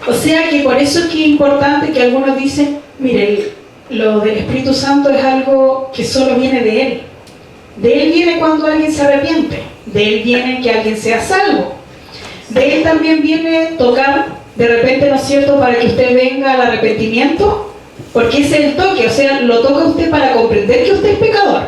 O sea que por eso es que es importante que algunos dicen, mire, lo del Espíritu Santo es algo que solo viene de Él. De Él viene cuando alguien se arrepiente, de Él viene que alguien sea salvo, de Él también viene tocar de repente, ¿no es cierto?, para que usted venga al arrepentimiento, porque ese es el toque, o sea, lo toca usted para comprender que usted es pecador.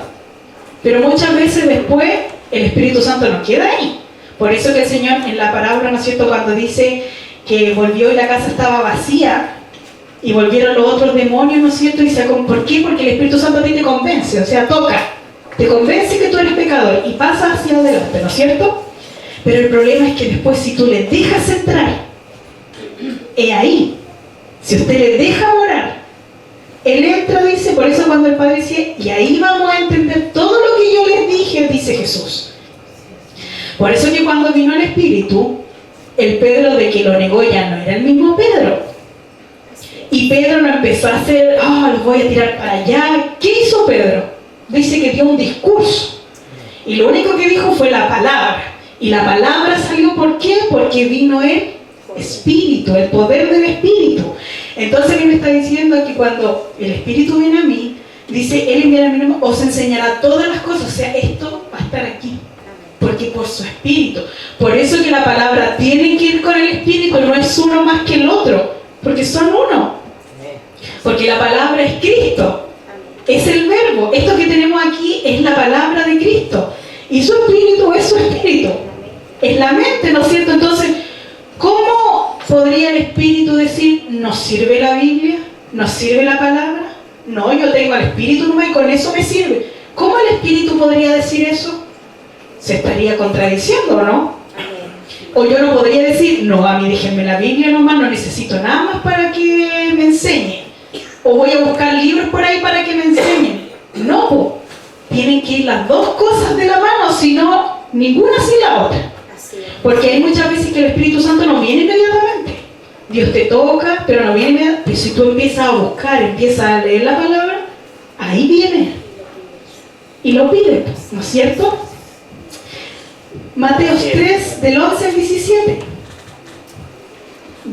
Pero muchas veces después el Espíritu Santo no queda ahí. Por eso que el Señor en la parábola, ¿no es cierto?, cuando dice que volvió y la casa estaba vacía y volvieron los otros demonios, ¿no es cierto?, y dice, ¿por qué? Porque el Espíritu Santo a ti te convence, o sea, toca, te convence que tú eres pecador y pasa hacia adelante, ¿no es cierto? Pero el problema es que después si tú le dejas entrar, es ahí, si usted le deja morar, Él entra, dice, por eso cuando el Padre dice, y ahí vamos a entender todo lo que yo les dije, dice Jesús. Por eso que cuando vino el Espíritu, el Pedro de que lo negó ya no era el mismo Pedro. Y Pedro no empezó a hacer, los voy a tirar para allá. ¿Qué hizo Pedro? Dice que dio un discurso. Y lo único que dijo fue la palabra. Y la palabra salió, ¿por qué? Porque vino el Espíritu, el poder del Espíritu. Entonces Él me está diciendo que cuando el Espíritu viene a mí, dice, Él viene a mí, os enseñará todas las cosas. O sea, esto va a estar aquí. Porque por su Espíritu. Por eso que la palabra tiene que ir con el Espíritu, no es uno más que el otro. Porque son uno. Porque la palabra es Cristo. Es el verbo. Esto que tenemos aquí es la palabra de Cristo. Y su Espíritu es su Espíritu. Es la mente, ¿no es cierto? Entonces, ¿cómo podría el Espíritu decir, ¿nos sirve la Biblia? ¿Nos sirve la palabra? No, yo tengo al Espíritu nomás y con eso me sirve. ¿Cómo el Espíritu podría decir eso? Se estaría contradiciendo, ¿o no? O yo no podría decir, no, a mí déjenme la Biblia nomás, no necesito nada más para que me enseñen. O voy a buscar libros por ahí para que me enseñen. No, tienen que ir las dos cosas de la mano, si no, ninguna sin la otra. Porque hay muchas veces que el Espíritu Santo no viene inmediatamente. Dios te toca, pero no viene inmediatamente. Pero si tú empiezas a buscar, empiezas a leer la palabra, ahí viene. Y lo pide, ¿no es cierto? Mateo 3, del 11 al 17.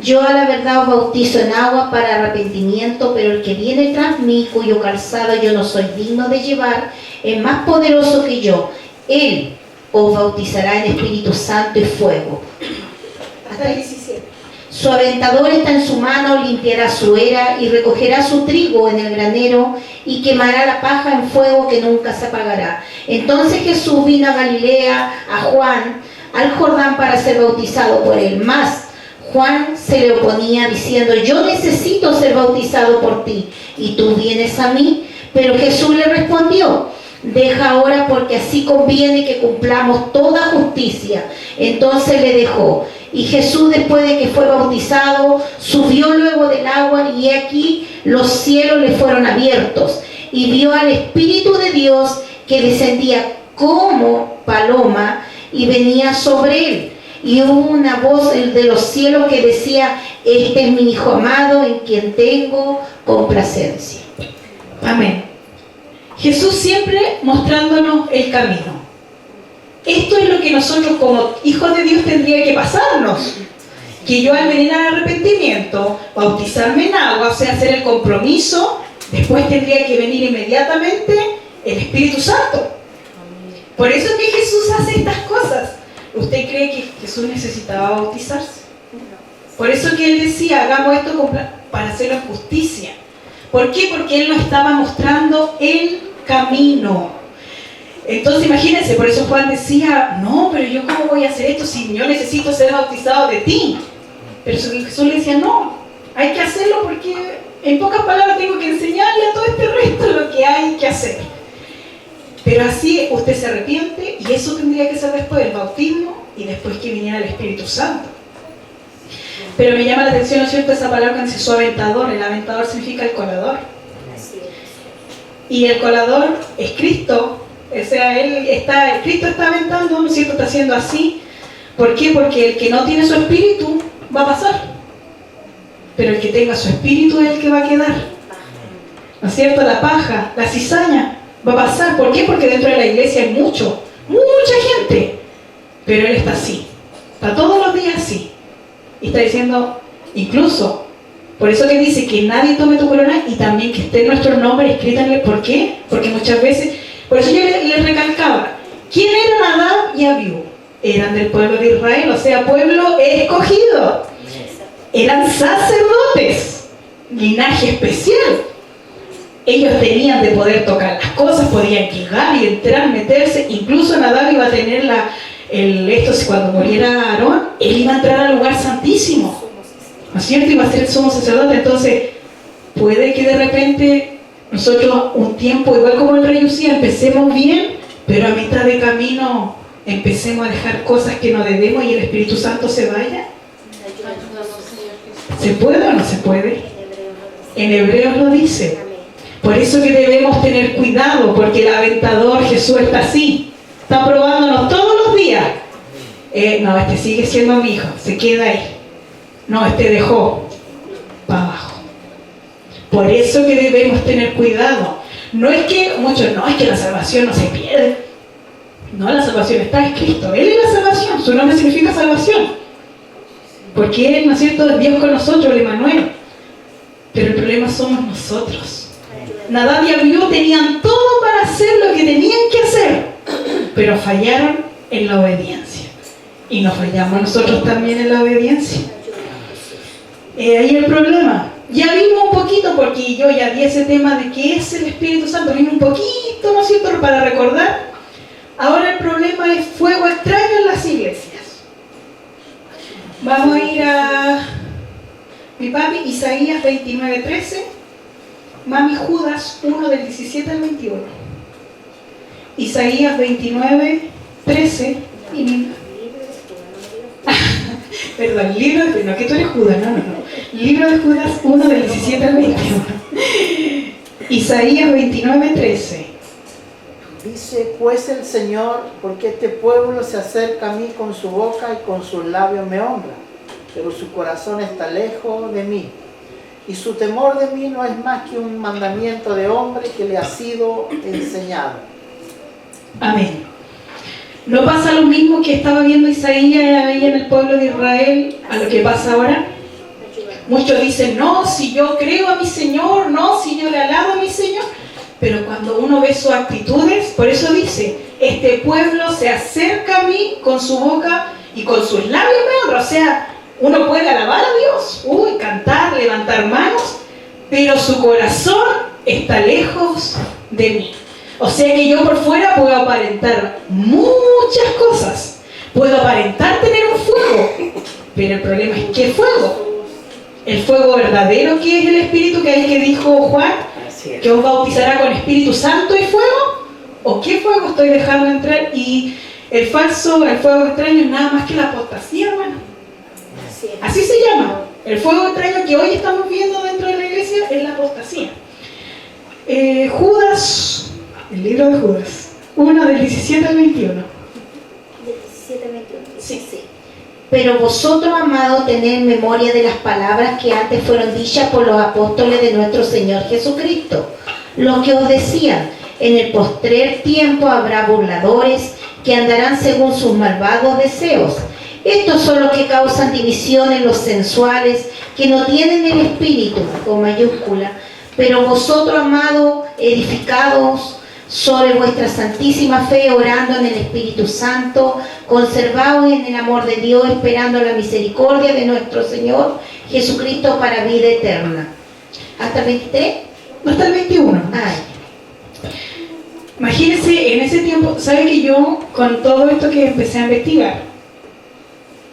Yo a la verdad os bautizo en agua para arrepentimiento, pero el que viene tras mí, cuyo calzado yo no soy digno de llevar, es más poderoso que yo. Él os bautizará en Espíritu Santo y fuego. Hasta el 17. Su aventador está en su mano, limpiará su era y recogerá su trigo en el granero y quemará la paja en fuego que nunca se apagará. Entonces Jesús vino a Galilea, a Juan, al Jordán para ser bautizado por él. Mas Juan se le oponía diciendo, yo necesito ser bautizado por ti y tú vienes a mí. Pero Jesús le respondió, deja ahora porque así conviene que cumplamos toda justicia. Entonces le dejó. Y Jesús, después de que fue bautizado, subió luego del agua y aquí los cielos le fueron abiertos y vio al Espíritu de Dios que descendía como paloma y venía sobre él. Y hubo una voz de los cielos que decía, este es mi Hijo amado en quien tengo complacencia. Amén. Jesús siempre mostrándonos el camino. Esto es lo que nosotros como hijos de Dios tendría que pasarnos. Que yo al venir al arrepentimiento, bautizarme en agua, o sea, hacer el compromiso, después tendría que venir inmediatamente el Espíritu Santo. Por eso es que Jesús hace estas cosas. ¿Usted cree que Jesús necesitaba bautizarse? Por eso que Él decía, hagamos esto para hacerlo en justicia. ¿Por qué? Porque Él nos estaba mostrando el camino. Entonces imagínense, por eso Juan decía, no, pero yo cómo voy a hacer esto si yo necesito ser bautizado de ti. Pero Jesús le decía, no, hay que hacerlo porque en pocas palabras tengo que enseñarle a todo este resto lo que hay que hacer. Pero así usted se arrepiente y eso tendría que ser después del bautismo y después que viniera el Espíritu Santo. Pero me llama la atención, ¿no es cierto?, esa palabra que dice su aventador. El aventador significa el colador. Y el colador es Cristo. O sea, Cristo está aventando, ¿no es cierto?, está haciendo así. ¿Por qué? Porque el que no tiene su espíritu va a pasar. Pero el que tenga su espíritu es el que va a quedar. ¿No es cierto? La paja, la cizaña va a pasar. ¿Por qué? Porque dentro de la iglesia hay mucha gente. Pero Él está así. Está todos los días así. Y está diciendo, incluso, por eso que dice que nadie tome tu corona y también que esté nuestro nombre escrito en él. ¿Por qué? Porque muchas veces, por eso yo les recalcaba, ¿quién eran Nadab y Abiú? Eran del pueblo de Israel, o sea, pueblo escogido. Eran sacerdotes, linaje especial. Ellos tenían de poder tocar las cosas, podían llegar y entrar, meterse. Incluso Nadab iba a tener cuando muriera Aarón, él iba a entrar al lugar santísimo. ¿No es cierto? Iba a ser el sumo sacerdote. Entonces, puede que de repente nosotros un tiempo, igual como el rey Usía, empecemos bien, pero a mitad de camino empecemos a dejar cosas que no debemos y el Espíritu Santo se vaya. ¿Se puede o no se puede? En Hebreos lo dice. Por eso que debemos tener cuidado, porque el aventador Jesús está así. Está probándonos todos los días. No, este sigue siendo mi hijo, se queda ahí. No, este dejó para abajo. Por eso que debemos tener cuidado. No es que muchos, no, es que la salvación no se pierde. No, la salvación está en Cristo. Él es la salvación, su nombre significa salvación. Porque Él, ¿no es cierto?, es Dios con nosotros, el Emmanuel. Pero el problema somos nosotros. Nadab y Abiú tenían todo para hacer lo que tenían que hacer, pero fallaron en la obediencia. Y nos fallamos nosotros también en la obediencia. Ahí el problema. Ya vimos un poquito, porque yo ya di ese tema de qué es el Espíritu Santo, vimos un poquito, ¿no es cierto?, para recordar. Ahora el problema es fuego extraño en las iglesias. Vamos a ir a mi papi, Isaías 29:13. Mami, Judas 1 del 17 al 21. Isaías 29:13 y mi... Perdón, libro de... No, que tú eres Judas, no. Libro de Judas 1 del 17 al 21. Isaías 29:13. Dice, pues el Señor, porque este pueblo se acerca a mí con su boca y con sus labios me honra, pero su corazón está lejos de mí. Y su temor de mí no es más que un mandamiento de hombre que le ha sido enseñado. Amén. ¿No pasa lo mismo que estaba viendo Isaías ahí en el pueblo de Israel a lo que pasa ahora? Muchos dicen, no, si yo creo a mi Señor, no, si yo le alabo a mi Señor. Pero cuando uno ve sus actitudes, por eso dice, este pueblo se acerca a mí con su boca y con sus labios me honra. O sea, uno puede alabar a Dios, cantar, levantar manos, pero su corazón está lejos de mí. O sea que yo por fuera puedo aparentar muchas cosas. Puedo aparentar tener un fuego, pero el problema es ¿qué fuego? El fuego verdadero, que es el Espíritu, que es el que dijo Juan, que os bautizará con Espíritu Santo y fuego. ¿O qué fuego estoy dejando entrar? Y el falso, el fuego extraño es nada más que la apostasía, hermano. Así se llama. El fuego extraño que hoy estamos viendo dentro de la iglesia es la apostasía. Judas, el libro de Judas, 1 del 17 al 21. Del 17 al 21. Sí. Pero vosotros, amados, tened memoria de las palabras que antes fueron dichas por los apóstoles de nuestro Señor Jesucristo, los que os decían, en el postrer tiempo habrá burladores que andarán según sus malvados deseos. Estos son los que causan división en los sensuales, que no tienen el espíritu, con mayúscula. Pero vosotros, amados, edificados sobre vuestra santísima fe, orando en el Espíritu Santo, conservados en el amor de Dios, esperando la misericordia de nuestro Señor Jesucristo para vida eterna. ¿Hasta el 23? No, hasta el 21. Ay. Imagínense, en ese tiempo, ¿sabe que yo, con todo esto que empecé a investigar,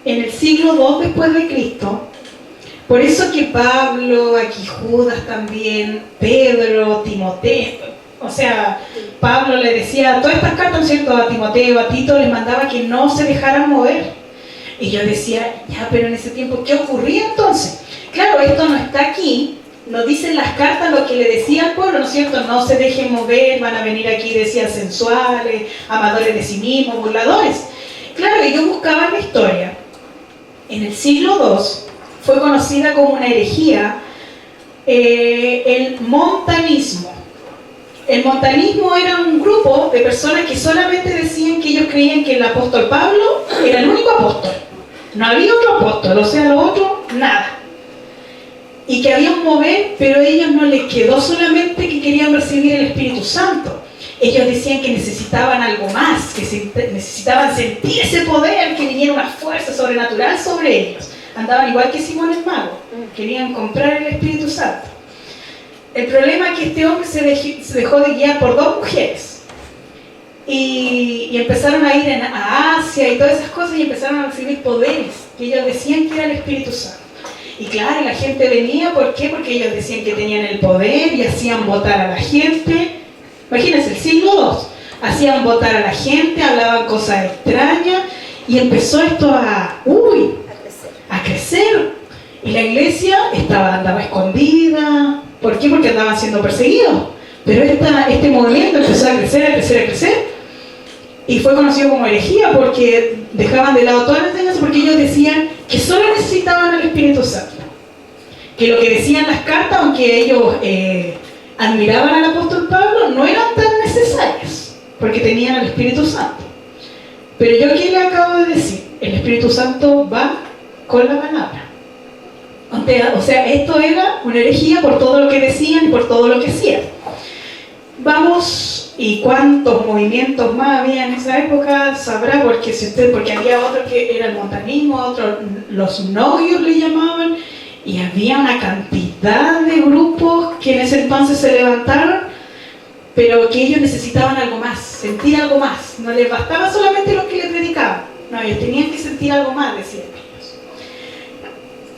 en el siglo II después de Cristo, por eso que Pablo, aquí Judas también, Pedro, Timoteo, o sea, Pablo le decía, todas estas cartas, ¿no es cierto?, a Timoteo, a Tito, les mandaba que no se dejaran mover. Y yo decía, ya, pero en ese tiempo, ¿qué ocurría entonces? Claro, esto no está aquí, no dicen las cartas lo que le decía al pueblo, ¿no es cierto? No se dejen mover, van a venir aquí, decían, sensuales, amadores de sí mismos, burladores. Claro, y yo buscaba en la historia. En el siglo II fue conocida como una herejía el montanismo. El montanismo era un grupo de personas que solamente decían que ellos creían que el apóstol Pablo era el único apóstol. No había otro apóstol, o sea, lo otro, nada. Y que había un mover, pero a ellos no les quedó solamente que querían recibir el Espíritu Santo. Ellos decían que necesitaban algo más, que necesitaban sentir ese poder, que viniera una fuerza sobrenatural sobre ellos. Andaban igual que Simón el Mago, querían comprar el Espíritu Santo. El problema es que este hombre se dejó de guiar por dos mujeres y empezaron a ir a Asia y todas esas cosas y empezaron a recibir poderes que ellos decían que era el Espíritu Santo. Y claro, la gente venía, ¿por qué? Porque ellos decían que tenían el poder y hacían votar a la gente. Imagínense, el siglo II, hacían votar a la gente, hablaban cosas extrañas y empezó esto a crecer. Y la iglesia andaba escondida. ¿Por qué? Porque andaban siendo perseguidos. Pero este movimiento empezó a crecer. Y fue conocido como herejía porque dejaban de lado todas las enseñanzas porque ellos decían que solo necesitaban el Espíritu Santo. Que lo que decían las cartas, aunque ellos admiraban al apóstol Pablo, no eran tan necesarias porque tenían el Espíritu Santo. Pero yo aquí le acabo de decir, el Espíritu Santo va con la palabra. O sea, esto era una herejía por todo lo que decían y por todo lo que hacían. Vamos, y cuántos movimientos más había en esa época, sabrá, porque había otro que era el montanismo, otro los novios le llamaban, y había una cantidad de grupos que en ese entonces se levantaron, pero que ellos necesitaban algo más, sentir algo más. No les bastaba solamente lo que les predicaban, no, ellos tenían que sentir algo más, decían.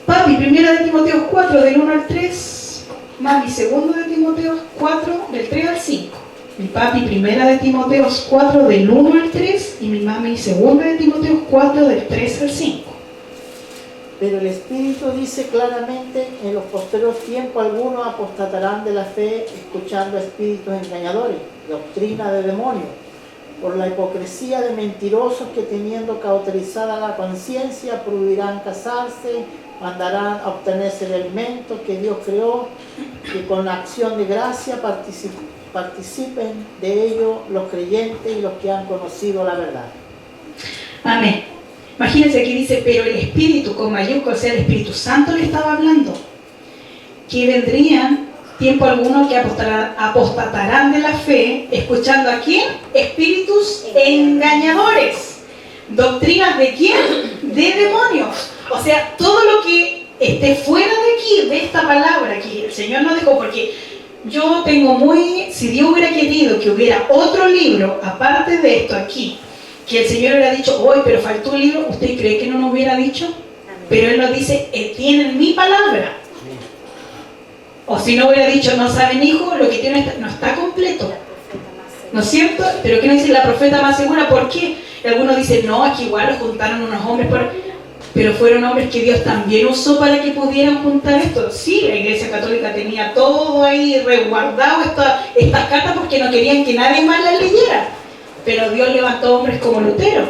Papi, 1 de Timoteo 4, del 1 al 3, mami, 2 de Timoteo 4, del 3 al 5. Mi papi, 1 de Timoteo 4, del 1 al 3, y mi mami, 2 de Timoteo 4, del 3 al 5. Pero el Espíritu dice claramente, en los posteriores tiempos algunos apostatarán de la fe, escuchando espíritus engañadores, doctrina de demonios, por la hipocresía de mentirosos que teniendo cauterizada la conciencia, prohibirán casarse, mandarán a obtenerse el alimento que Dios creó, que con la acción de gracia participen de ello los creyentes y los que han conocido la verdad. Amén. Imagínense aquí dice, pero el Espíritu con mayúscula, o sea, el Espíritu Santo le estaba hablando, que vendrían tiempo alguno que apostatarán de la fe, escuchando a quién? Espíritus engañadores. ¿Doctrinas de quién? De demonios. O sea, todo lo que esté fuera de aquí, de esta palabra que el Señor nos dejó, porque yo tengo si Dios hubiera querido que hubiera otro libro, aparte de esto aquí, que el Señor hubiera dicho, hoy, pero faltó un libro, ¿usted cree que no nos hubiera dicho? Pero Él nos dice, tienen mi palabra. O si no hubiera dicho, no saben, hijo, lo que tienen no está completo. ¿No es cierto? Pero ¿qué nos dice la profeta más segura? ¿Por qué? Algunos dicen, no, es que igual los juntaron unos hombres, pero fueron hombres que Dios también usó para que pudieran juntar esto. Sí, la Iglesia Católica tenía todo ahí resguardado, estas cartas, porque no querían que nadie más las leyera. Pero Dios levantó hombres como Lutero,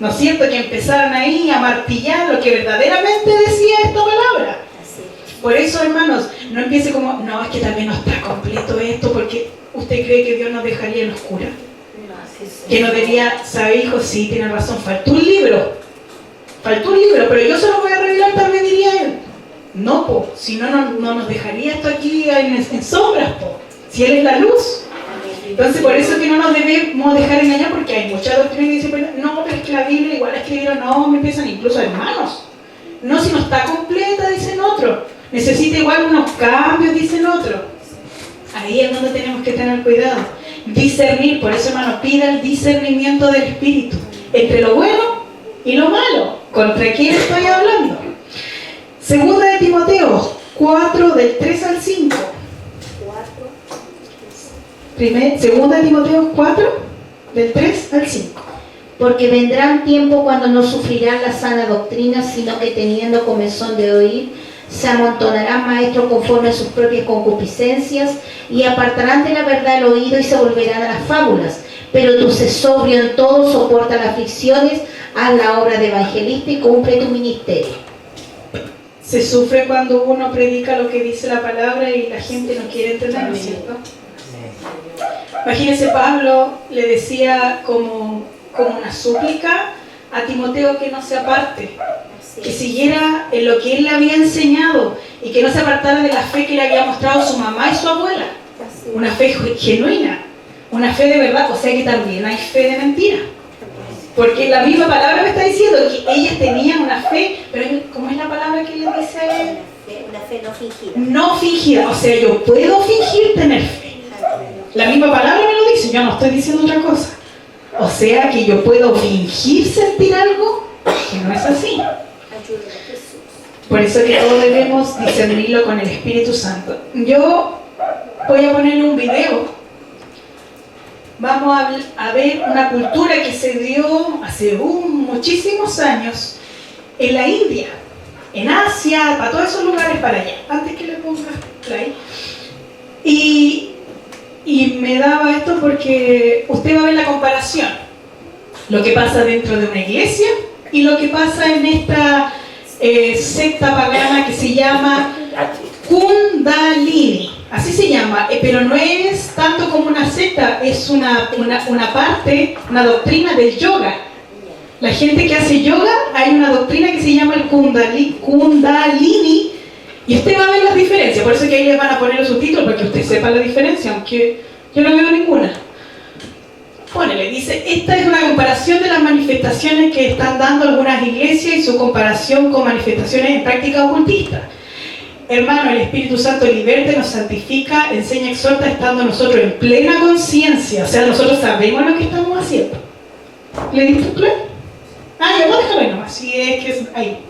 ¿no es cierto? Que empezaron ahí a martillar lo que verdaderamente decía esta palabra. Por eso, hermanos, no empiece como, no, es que también no está completo esto, porque usted cree que Dios nos dejaría en oscura. Que no diría, ¿sabe, hijo? Sí, tiene razón, faltó un libro, pero yo se lo voy a revelar, también diría él. No, si no, no nos dejaría esto aquí en sombras, si Él es la luz. Entonces, por eso es que no nos debemos dejar engañar, porque hay mucha doctrina que dice, bueno, no, pero es que la Biblia igual escribieron, no, me empiezan incluso hermanos. No, si no está completa, dicen otro. Necesita igual unos cambios, dicen otro. Ahí es donde tenemos que tener cuidado. Discernir, por eso, hermano, pida el discernimiento del Espíritu entre lo bueno y lo malo. ¿Contra quién estoy hablando? Segunda de Timoteo 4, del 3 al 5. Segunda de Timoteo 4, del 3 al 5. Porque vendrán tiempos cuando no sufrirán la sana doctrina, sino que teniendo comezón de oír, se amontonarán maestros conforme a sus propias concupiscencias y apartarán de la verdad el oído y se volverán a las fábulas. Pero tú sé sobrio en todo, soporta las aflicciones, haz la obra de evangelista y cumple tu ministerio. Se sufre cuando uno predica lo que dice la palabra y la gente no quiere entenderlo, ¿cierto? Imagínense, Pablo le decía como una súplica a Timoteo que no se aparte, que siguiera en lo que él le había enseñado y que no se apartara de la fe que le había mostrado su mamá y su abuela. Una fe genuina, una fe de verdad, o sea que también hay fe de mentira. Porque la misma palabra me está diciendo que ellas tenían una fe, pero ¿cómo es la palabra que le dice a él? Una fe no fingida. No fingida, o sea, yo puedo fingir tener fe. La misma palabra me lo dice, yo no estoy diciendo otra cosa. O sea que yo puedo fingir sentir algo que no es así. Por eso es que todos debemos discernirlo con el Espíritu Santo. Yo voy a ponerle un video. Vamos a ver una cultura que se dio hace muchísimos años en la India, en Asia, para todos esos lugares para allá. Antes que le ponga play. Y me daba esto porque usted va a ver la comparación. Lo que pasa dentro de una iglesia y lo que pasa en esta secta pagana que se llama Kundalini. Así se llama, pero no es tanto como una secta, es una parte, una doctrina del yoga. La gente que hace yoga, hay una doctrina que se llama el Kundalini, y usted va a ver las diferencias, por eso es que ahí les van a poner los subtítulos, para que usted sepa la diferencia, aunque yo no veo ninguna. Ponele, dice, esta es una comparación de las manifestaciones que están dando algunas iglesias y su comparación con manifestaciones en práctica ocultista. Hermano, el Espíritu Santo liberta, nos santifica, enseña, exhorta, estando nosotros en plena conciencia. O sea, nosotros sabemos lo que estamos haciendo. ¿Le diste play? Ah, ya, no, déjalo ahí nomás. Sí, es que es ahí.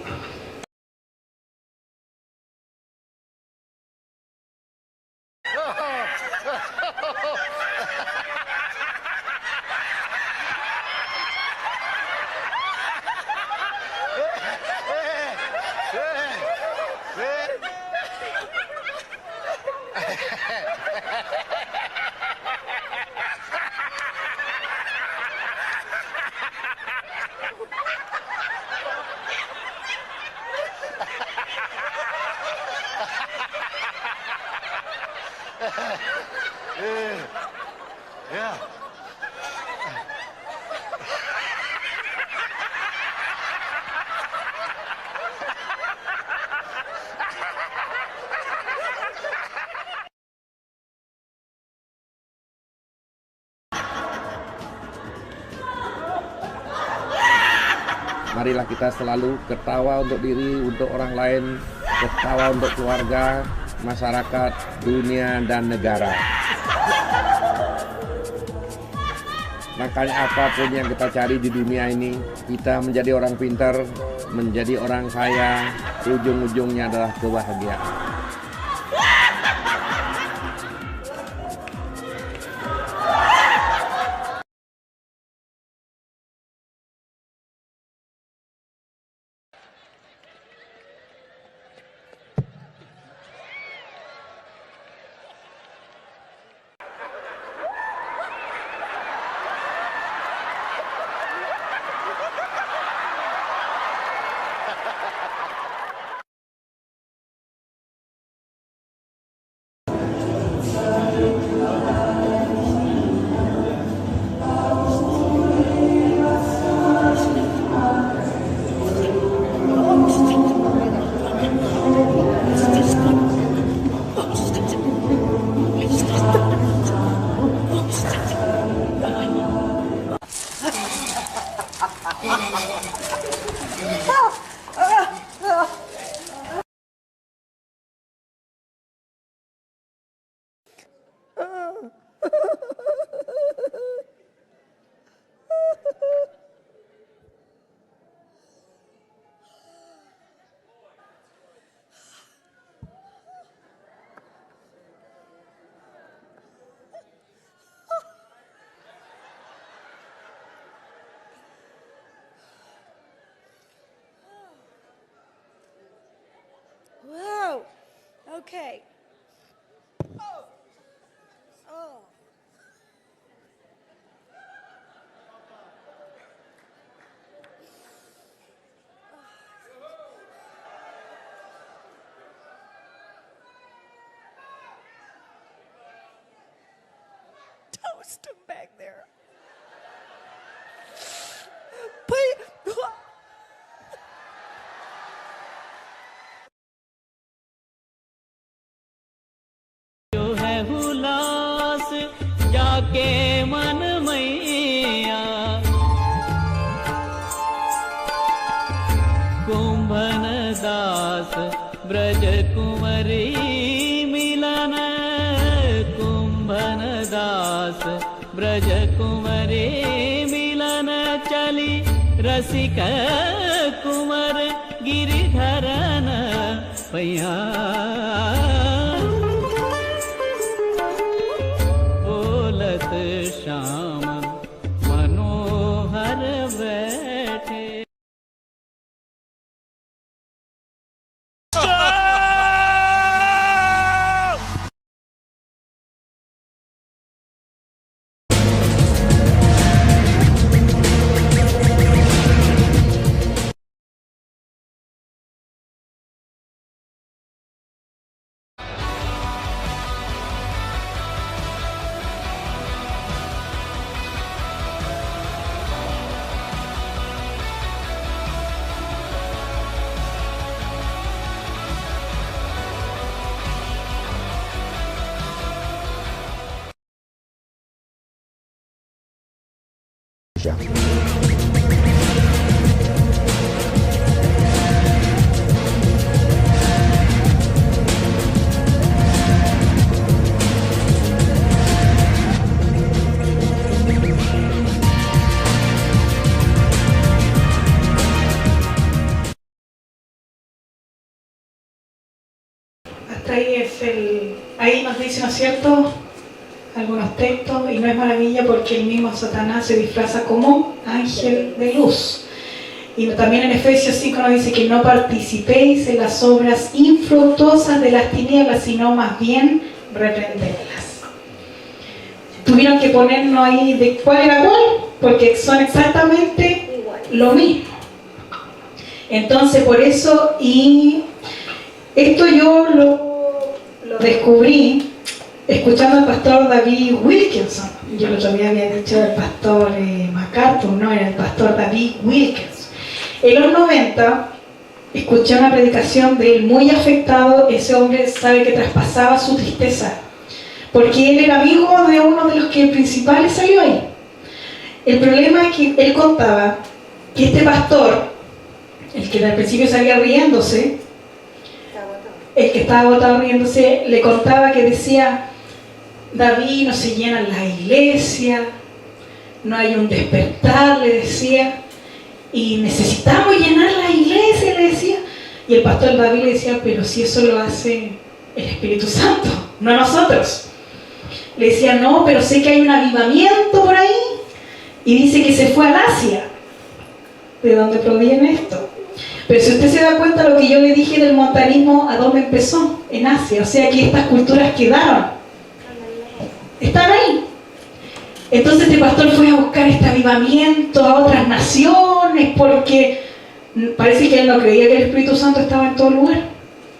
Yeah. Marilah kita selalu ketawa untuk diri, untuk orang lain, ketawa untuk keluarga, masyarakat, dunia, dan negara. Makanya apapun yang kita cari di dunia ini, kita menjadi orang pintar, menjadi orang kaya, ujung-ujungnya adalah kebahagiaan. Okay. Oh. Toast him back there. Please. जो है हुलास जाके मन मैया कुंभन दास ब्रज कुंवरी मिलन कुंभन दास ब्रज कुंवरी मिलन चली रसिक कुंवर गिरिधरन पैया श्याम मनोहर बैठे Ahí nos dice, ¿no es cierto?, algunos textos, y no es maravilla porque el mismo Satanás se disfraza como ángel de luz. Y también en Efesios 5 nos dice que no participéis en las obras infructuosas de las tinieblas, sino más bien reprenderlas. Tuvieron que ponernos ahí de cuál era cuál, porque son exactamente lo mismo. Entonces por eso, y esto yo lo descubrí escuchando al pastor David Wilkinson. Yo el otro día había dicho el pastor MacArthur, no, era el pastor David Wilkinson. En los 90 escuché una predicación de él muy afectado. Ese hombre sabe que traspasaba su tristeza, porque él era amigo de uno de los que principales salió ahí. El problema es que él contaba que este pastor, el que al principio salía riéndose, el que estaba agotado riéndose, le contaba que decía: David, no se llenan las iglesias, no hay un despertar, le decía, y necesitamos llenar la iglesia, le decía. Y el pastor David le decía: pero si eso lo hace el Espíritu Santo, no nosotros. Le decía: no, pero sé que hay un avivamiento por ahí, y dice que se fue al Asia. ¿De dónde proviene esto? Pero si usted se da cuenta, lo que yo le dije del montanismo, ¿a dónde empezó? En Asia. O sea que estas culturas quedaron, están ahí. Entonces este pastor fue a buscar este avivamiento a otras naciones, porque parece que él no creía que el Espíritu Santo estaba en todo lugar.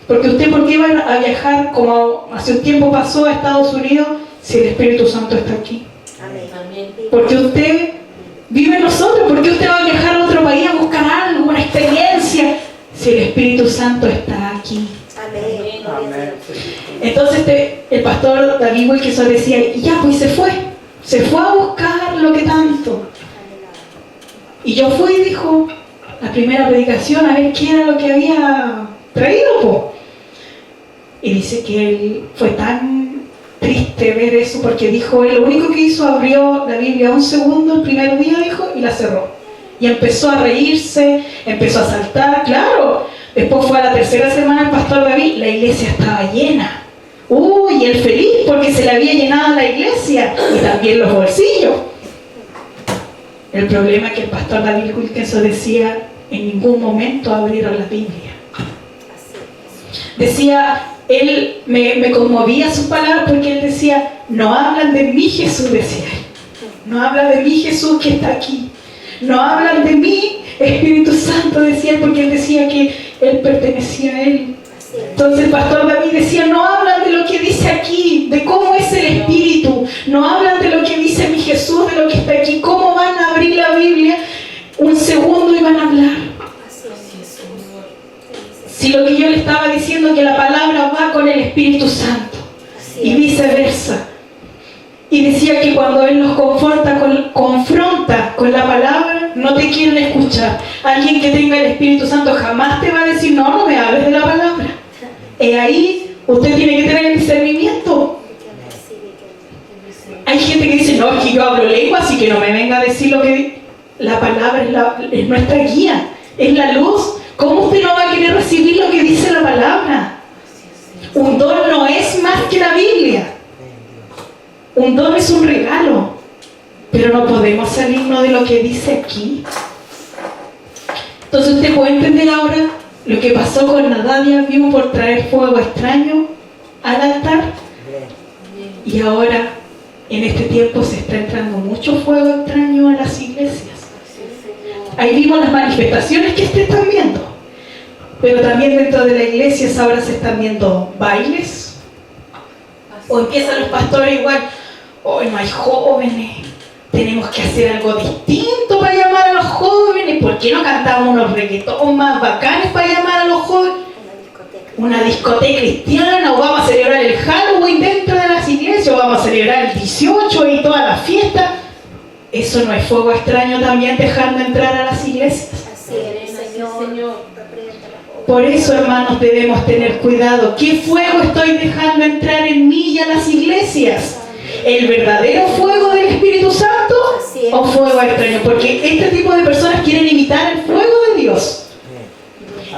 Porque usted, ¿por qué va a viajar, como hace un tiempo pasó, a Estados Unidos, si el Espíritu Santo está aquí? Porque usted vive en nosotros. ¿Por qué usted va a viajar a otro país a buscar algo, una experiencia, si el Espíritu Santo está aquí? Amén. Entonces el pastor David Wilkinson decía: y ya, pues se fue a buscar lo que tanto. Y yo fui, dijo, la primera predicación, a ver qué era lo que había traído, po. Y dice que él fue tan triste ver eso, porque dijo, él lo único que hizo, abrió la Biblia un segundo el primer día, dijo, y la cerró. Y empezó a reírse, empezó a saltar, claro. Después fue a la tercera semana el pastor David, la iglesia estaba llena. Y él feliz porque se le había llenado la iglesia y también los bolsillos. El problema es que el pastor David Wilkinson decía: en ningún momento abrieron la Biblia. Decía: él me conmovía sus palabras porque él decía, no hablan de mí Jesús, decía él. No hablan de mí Jesús que está aquí. No hablan de mí Espíritu Santo, decía él, porque él decía que él pertenecía a él. Entonces el pastor David decía, no hablan de lo que dice aquí, de cómo es el Espíritu. No hablan de lo que dice mi Jesús, de lo que está aquí. ¿Cómo van a abrir la Biblia? Un segundo y van a hablar. Si lo que yo le estaba diciendo, que la palabra va con el Espíritu Santo y viceversa. Y decía que cuando Él nos confronta con la palabra, no te quieren escuchar. Alguien que tenga el Espíritu Santo jamás te va a decir, no me hables de la palabra. Ahí usted tiene que tener el discernimiento. Hay gente que dice, no, es que yo hablo lengua, así que no me venga a decir lo que... La palabra es nuestra guía, es la luz. ¿Cómo usted no va a querer recibir lo que dice la palabra? Un don no es más que la Biblia. Un don es un regalo, pero no podemos salirnos de lo que dice aquí. Entonces usted puede entender ahora lo que pasó con Nadab y Abiú por traer fuego extraño al altar. Y ahora, en este tiempo, se está entrando mucho fuego extraño a las iglesias. Ahí vimos las manifestaciones que ustedes están viendo. Pero también dentro de la iglesia ahora se están viendo bailes. O empiezan los pastores igual, hoy no hay jóvenes, tenemos que hacer algo distinto para llamar a los jóvenes. ¿Por qué no cantamos unos reggaetón más bacanes para llamar a los jóvenes? Una discoteca cristiana, o vamos a celebrar el Halloween dentro de las iglesias, o vamos a celebrar el 18 y toda la fiesta. Eso no es fuego extraño también, dejando entrar a las iglesias. Así es, Señor. Por eso, hermanos, debemos tener cuidado. ¿Qué fuego estoy dejando entrar en mí y a las iglesias? ¿El verdadero fuego del Espíritu Santo o fuego extraño? Porque este tipo de personas quieren imitar el fuego de Dios.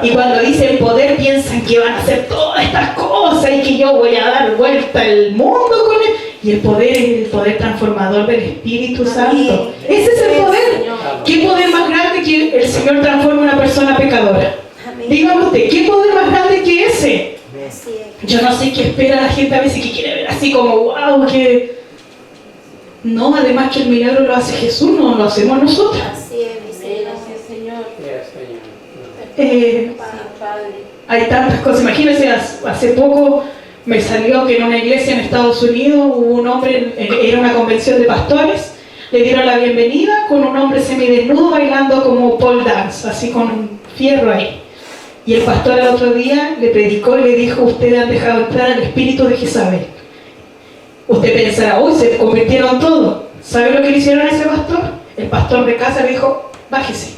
Y cuando dicen poder, piensan que van a hacer todas estas cosas y que yo voy a dar vuelta al mundo con él. Y el poder es el poder transformador del Espíritu Santo. Ese es el poder. ¿Qué poder más grande que el Señor transforme a una persona pecadora? Dígame usted, ¿qué poder más grande que ese? Yo no sé qué espera la gente a veces, que quiere ver así como, wow, que... No, además que el milagro lo hace Jesús, no lo hacemos nosotros. Así es, Señor. Hay tantas cosas. Imagínense, hace poco me salió que en una iglesia en Estados Unidos hubo un hombre, era una convención de pastores, le dieron la bienvenida con un hombre semidesnudo bailando como pole dance, así con un fierro ahí. Y el pastor el otro día le predicó y le dijo, ustedes han dejado entrar al espíritu de Jezabel. Usted pensará, uy, se convirtieron todos. ¿Sabe lo que le hicieron a ese pastor? El pastor de casa le dijo, bájese,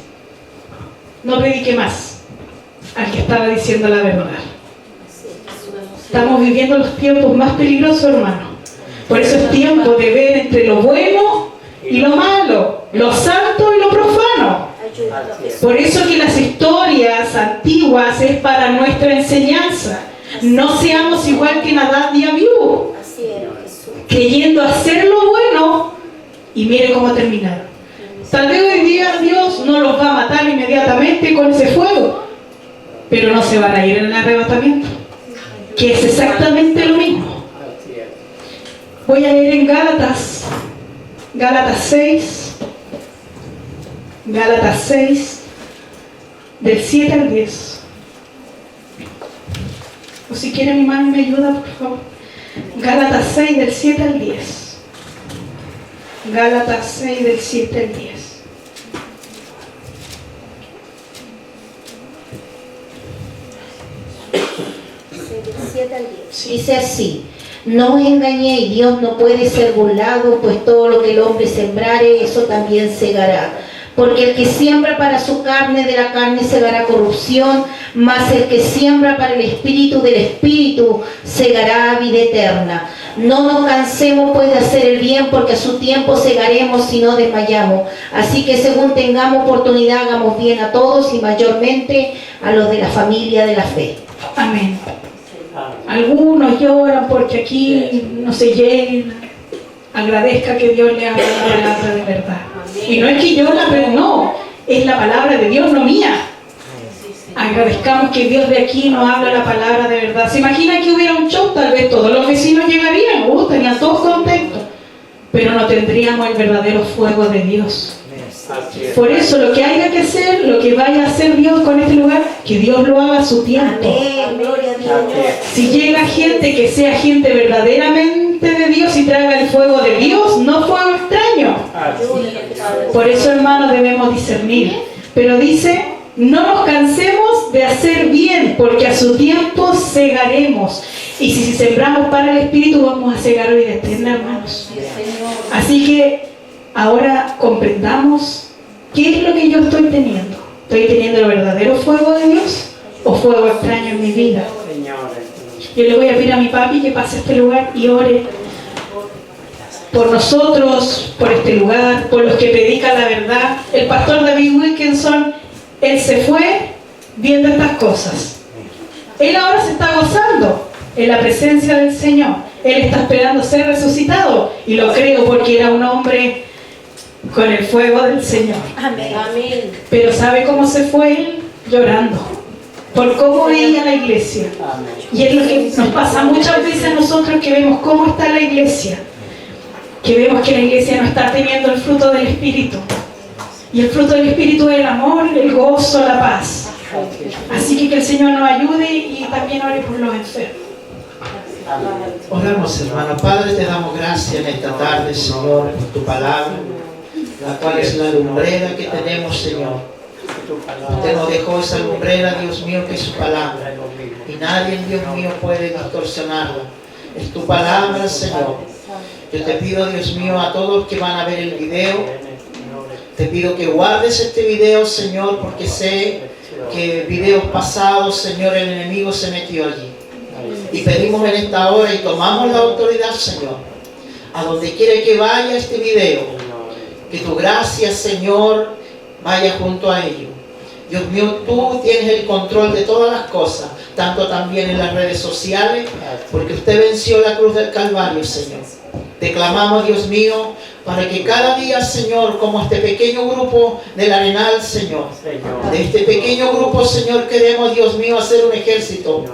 no predique más al que estaba diciendo la verdad. Estamos viviendo los tiempos más peligrosos, hermano. Por eso es tiempo de ver entre lo bueno y lo malo, lo santo y lo profano. Por eso que las historias antiguas es para nuestra enseñanza. No seamos igual que Nadab y Abiú, creyendo hacer lo bueno y mire cómo terminaron. Tal vez hoy día Dios no los va a matar inmediatamente con ese fuego, pero no se van a ir en el arrebatamiento, que es exactamente lo mismo. Voy a leer en Gálatas 6, del 7 al 10. O si quiere mi mano me ayuda, por favor. Gálatas 6, del 7 al 10. Gálatas 6, del 7 al 10. Del 7 al 10. Sí. Dice así: no os engañéis, Dios no puede ser burlado, pues todo lo que el hombre sembrare, eso también segará. Porque el que siembra para su carne, de la carne segará corrupción, mas el que siembra para el espíritu, del espíritu segará vida eterna. No nos cansemos pues de hacer el bien, porque a su tiempo segaremos si no desmayamos. Así que según tengamos oportunidad, hagamos bien a todos y mayormente a los de la familia de la fe. Amén. Algunos lloran porque aquí no se llena. Agradezca que Dios le hable la palabra de verdad. Y no es que yo la, pero no, es la palabra de Dios, no mía. agradezcamos que Dios de aquí nos habla la palabra de verdad. ¿Se imagina que hubiera un show? Tal vez todos los vecinos llegarían, estarían todos contentos, pero no tendríamos el verdadero fuego de Dios. Por eso lo que haya que hacer, lo que vaya a hacer Dios con este lugar, que Dios lo haga a su tiempo. Amén, gloria a Dios. Si llega gente que sea gente verdaderamente de Dios y traiga el fuego de Dios, no fuego extraño. Por eso, hermanos, debemos discernir. Pero dice, no nos cansemos de hacer bien, porque a su tiempo segaremos. Y si sembramos para el Espíritu, vamos a segar vida eterna, hermanos. Así que ahora comprendamos qué es lo que yo estoy teniendo. ¿Estoy teniendo el verdadero fuego de Dios o fuego extraño en mi vida? Yo le voy a pedir a mi papi que pase a este lugar y ore por nosotros, por este lugar, por los que predican la verdad. El pastor David Wilkinson, él se fue viendo estas cosas. Él ahora se está gozando en la presencia del Señor. Él está esperando ser resucitado, y lo creo porque era un hombre con el fuego del Señor. Amén. Amén. Pero ¿sabe cómo se fue él? Llorando por cómo veía la iglesia. Y es lo que nos pasa muchas veces a nosotros, que vemos cómo está la iglesia, que vemos que la iglesia no está teniendo el fruto del Espíritu. Y el fruto del Espíritu es el amor, el gozo, la paz. Así que el Señor nos ayude y también ore por los enfermos. Oramos, hermano. Padre, te damos gracias en esta tarde, Señor, por tu palabra, la cual es la lumbrera que tenemos, Señor. Usted nos dejó esa lumbrera, Dios mío, que es su palabra, y nadie, Dios mío, puede distorsionarla. Es tu palabra, Señor. Yo te pido, Dios mío, a todos que van a ver el video, te pido que guardes este video, Señor, porque sé que videos pasados, Señor, el enemigo se metió allí. Y pedimos en esta hora y tomamos la autoridad, Señor, a donde quiera que vaya este video, que tu gracia, Señor, vaya junto a ello. Dios mío, tú tienes el control de todas las cosas, tanto también en las redes sociales, porque usted venció la cruz del Calvario, Señor. Te clamamos, Dios mío, para que cada día, Señor, como este pequeño grupo del Arenal, Señor, de este pequeño grupo, Señor, queremos, Dios mío, hacer un ejército.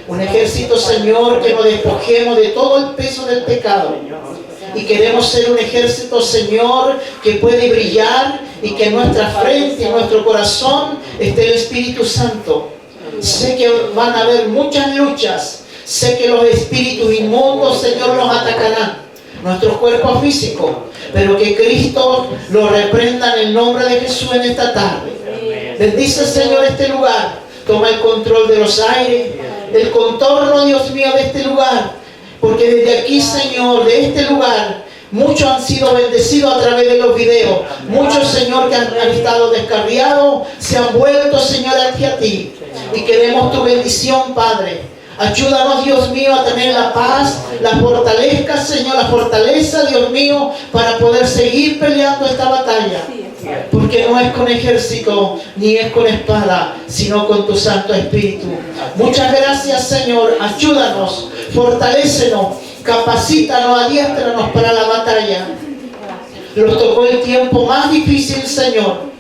Un ejército, Señor, que nos despojemos de todo el peso del pecado. Y queremos ser un ejército, Señor, que puede brillar y que en nuestra frente y en nuestro corazón esté el Espíritu Santo. Sé que van a haber muchas luchas. Sé que los espíritus inmundos, Señor, los atacarán, nuestro cuerpo físico, pero que Cristo lo reprenda en el nombre de Jesús en esta tarde. Bendice, Señor, este lugar. Toma el control de los aires, el contorno, Dios mío, de este lugar. Porque desde aquí, Señor, de este lugar, muchos han sido bendecidos a través de los videos. Muchos, Señor, que han estado descarriados, se han vuelto, Señor, hacia ti. Y queremos tu bendición, Padre. Ayúdanos, Dios mío, a tener la paz, la fortaleza, Señor, la fortaleza, Dios mío, para poder seguir peleando esta batalla. Porque no es con ejército, ni es con espada, sino con tu Santo Espíritu. Muchas gracias, Señor. Ayúdanos, fortalécenos, capacítanos, adiéstranos para la batalla. Nos tocó el tiempo más difícil, Señor.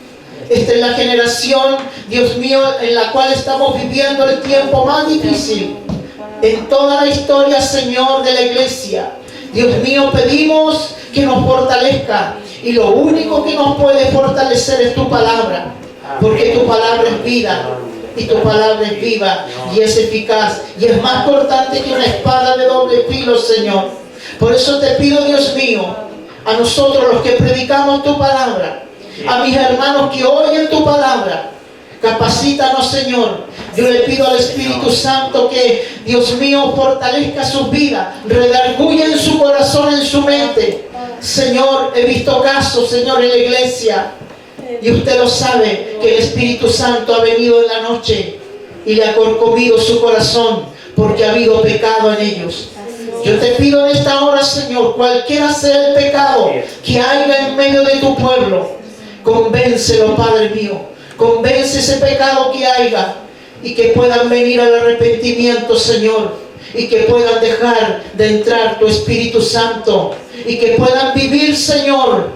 Esta es la generación, Dios mío, en la cual estamos viviendo el tiempo más difícil en toda la historia, Señor, de la iglesia. Dios mío, pedimos que nos fortalezca. Y lo único que nos puede fortalecer es tu palabra. Porque tu palabra es vida. Y tu palabra es viva y es eficaz. Y es más cortante que una espada de doble filo, Señor. Por eso te pido, Dios mío, a nosotros los que predicamos tu palabra, a mis hermanos que oyen tu palabra, capacítanos, Señor. Yo le pido al Espíritu Santo que, Dios mío, fortalezca sus vidas, redarguya en su corazón, en su mente. Señor, he visto casos, Señor, en la iglesia, y usted lo sabe, que el Espíritu Santo ha venido en la noche y le ha corcomido su corazón porque ha habido pecado en ellos. Yo te pido en esta hora, Señor, cualquiera sea el pecado que haya en medio de tu pueblo, convéncelo, Padre mío. Convence ese pecado que haya y que puedan venir al arrepentimiento, Señor, y que puedan dejar de entrar tu Espíritu Santo y que puedan vivir, Señor,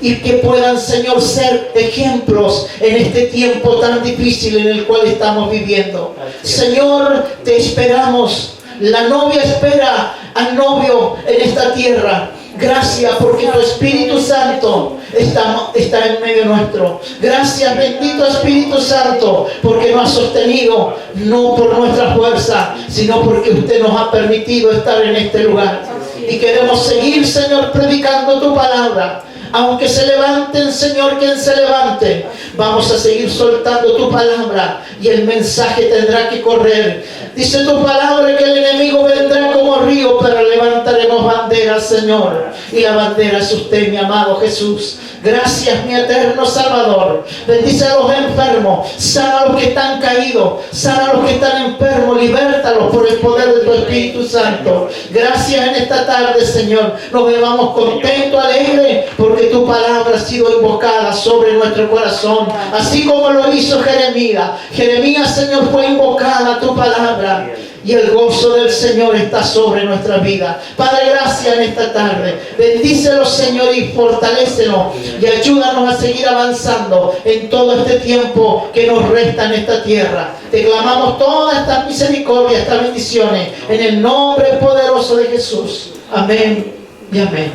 y que puedan, Señor, ser ejemplos en este tiempo tan difícil en el cual estamos viviendo. Señor, te esperamos. La novia espera al novio en esta tierra. Gracias porque tu Espíritu Santo está en medio nuestro. Gracias, bendito Espíritu Santo, porque nos ha sostenido, no por nuestra fuerza, sino porque usted nos ha permitido estar en este lugar. Y queremos seguir, Señor, predicando tu palabra. Aunque se levanten, Señor, quien se levante, vamos a seguir soltando tu palabra y el mensaje tendrá que correr. Dice tu palabra que el enemigo vendrá como río, pero levantaremos banderas, Señor. Y la bandera es usted, mi amado Jesús. Gracias, mi eterno Salvador. Bendice a los enfermos, sana a los que están caídos, sana a los que están enfermos, libértalos por el poder de tu Espíritu Santo. Gracias en esta tarde, Señor. Nos vemos contentos, alegres, porque tu palabra ha sido invocada sobre nuestro corazón, así como lo hizo Jeremías. Jeremías, Señor, fue invocada tu palabra. Y el gozo del Señor está sobre nuestra vida. Padre, gracias en esta tarde. Bendícelos, Señor, y fortalécenos. Y ayúdanos a seguir avanzando en todo este tiempo que nos resta en esta tierra. Te clamamos todas estas misericordias, estas bendiciones, en el nombre poderoso de Jesús. Amén y amén.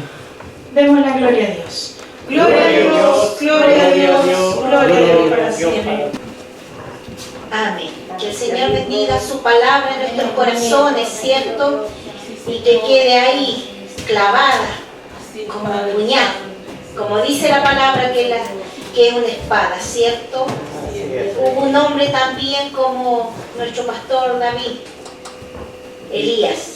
Demos la gloria a Dios. Gloria a Dios, gloria a Dios, gloria a Dios para siempre. Amén. Que el Señor bendiga su palabra en nuestros corazones, ¿cierto? Y que quede ahí clavada como un puñal. Como dice la palabra que es una espada, ¿cierto? Hubo un hombre también como nuestro pastor David, Elías.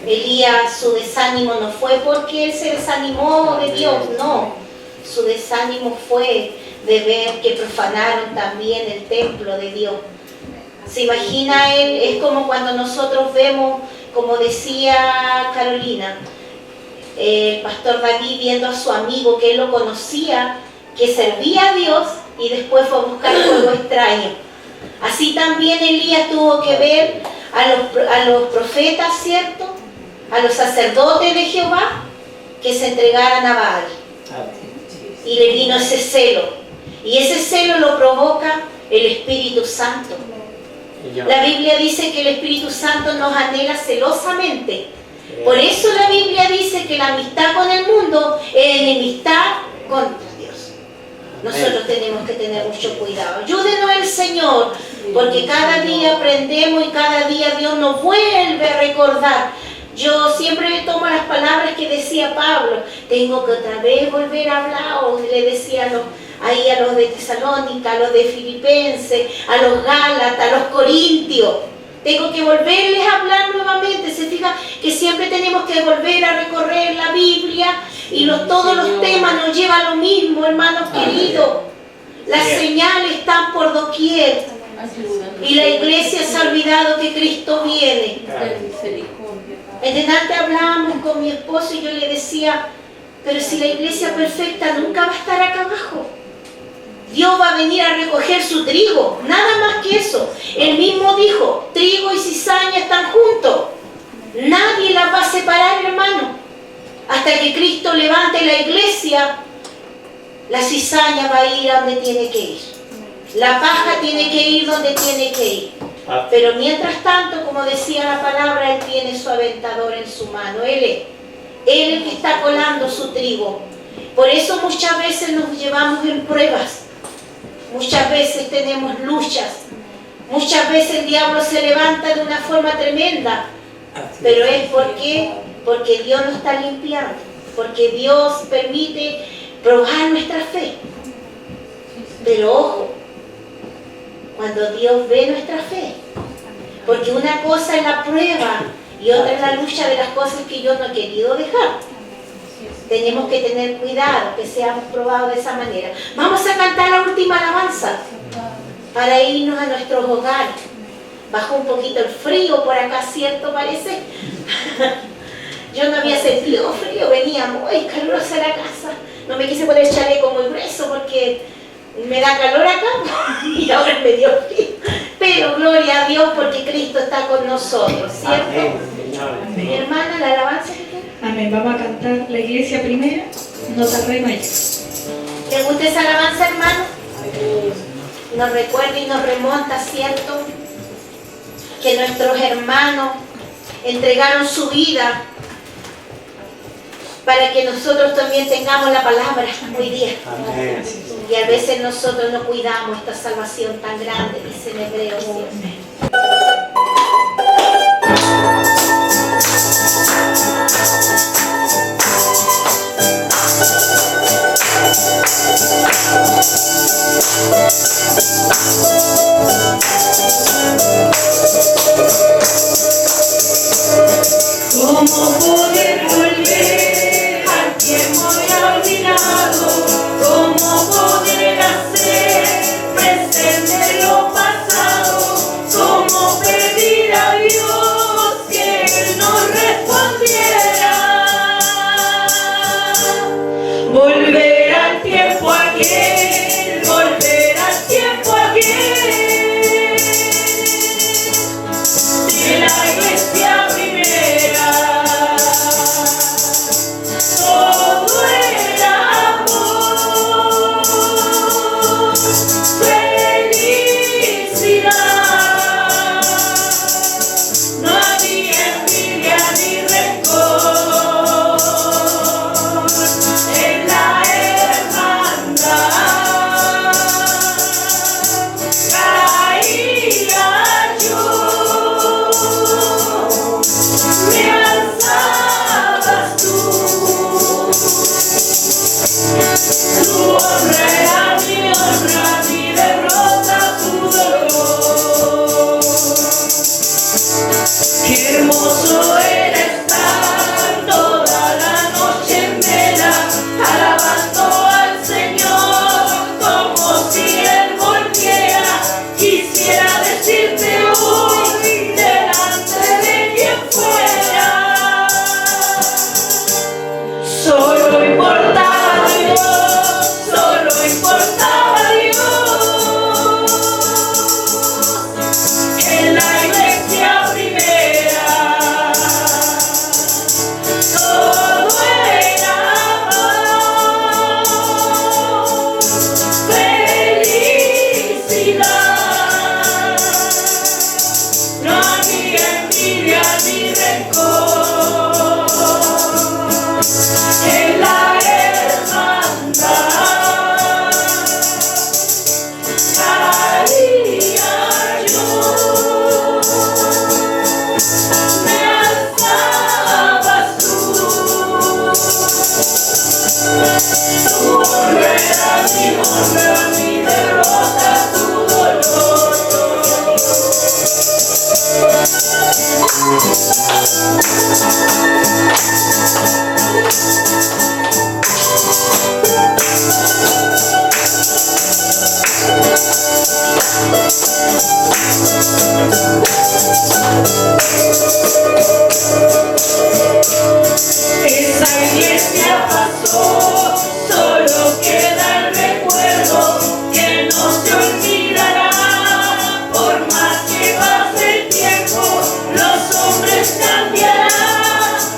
Elías, su desánimo no fue porque él se desanimó de Dios, no. Su desánimo fue de ver que profanaron también el templo de Dios. ¿Se imagina él? Es como cuando nosotros vemos, como decía Carolina, el pastor David viendo a su amigo que él lo conocía, que servía a Dios y después fue a buscar algo extraño. Así también Elías tuvo que ver a los profetas, ¿cierto? A los sacerdotes de Jehová que se entregaran a Baal. Y le vino ese celo. Y ese celo lo provoca el Espíritu Santo. La Biblia dice que el Espíritu Santo nos anhela celosamente. Por eso la Biblia dice que la amistad con el mundo es enemistad contra Dios. Nosotros tenemos que tener mucho cuidado. Ayúdenos el Señor, porque cada día aprendemos y cada día Dios nos vuelve a recordar. Yo siempre tomo las palabras que decía Pablo. Tengo que otra vez volver a hablar, o le decía a los de Tesalónica, a los de Filipenses, a los Gálatas, a los Corintios. Tengo que volverles a hablar nuevamente. Se fija que siempre tenemos que volver a recorrer la Biblia y todos los temas nos llevan a lo mismo, hermanos queridos. Las señales están por doquier y la iglesia se ha olvidado que Cristo viene. En delante hablábamos con mi esposo y yo le decía, pero si la iglesia perfecta nunca va a estar acá abajo. Dios va a venir a recoger su trigo, nada más que eso. Él mismo dijo, trigo y cizaña están juntos. Nadie las va a separar, hermano. Hasta que Cristo levante la iglesia, la cizaña va a ir a donde tiene que ir. La paja tiene que ir donde tiene que ir. Pero mientras tanto, como decía la palabra, Él tiene su aventador en su mano. Él es el que está colando su trigo. Por eso muchas veces nos llevamos en pruebas. Muchas veces tenemos luchas. Muchas veces el diablo se levanta de una forma tremenda. Pero es porque Dios nos está limpiando. Porque Dios permite probar nuestra fe. Pero ojo, cuando Dios ve nuestra fe, porque una cosa es la prueba y otra es la lucha de las cosas que yo no he querido dejar. Tenemos que tener cuidado que seamos probados de esa manera. Vamos a cantar la última alabanza para irnos a nuestros hogares. Bajó un poquito el frío por acá, ¿cierto? Parece. Yo no había sentido frío, venía muy calurosa la casa. No me quise poner chaleco muy grueso porque me da calor acá y ahora me dio frío. Pero gloria a Dios porque Cristo está con nosotros, ¿cierto? Mi hermana, la alabanza que tiene. Amén. Vamos a cantar la iglesia primera, nota re mayor. ¿Te gusta esa alabanza, hermano? Nos recuerda y nos remonta, ¿cierto? Que nuestros hermanos entregaron su vida para que nosotros también tengamos la palabra hoy día. Amén. Y a veces nosotros no cuidamos esta salvación tan grande, dice en Hebreos 10. ¿Cómo poder volver al tiempo ya olvidado? ¿Cómo poder hacer presente lo pasado? ¿Cómo pedir a Dios que Él nos respondiera? Volver al tiempo aquel, volver al tiempo aquel de la iglesia primera. Todo era amor, felicidad. No había envidia ni rencor en la hermandad. Caía yo, me alzabas tú. Tu honra era mi honra, mi derrota tu dolor. Qué hermoso era estar toda la noche en vela, alabando al Señor como si Él volviera. Quisiera decirte hoy delante de quien fuera, solo importaba Dios, solo importaba Dios. En la iglesia primera todo era amor, felicidad. No había envidia ni rencor en la hermandad. Caía yo, me alzabas tú. Tu honra era mi honra, mi derrota tu dolor. Esa iglesia pasó, solo queda el recuerdo que no se olvidará. Por más que pase el tiempo, los hombres cambiarán.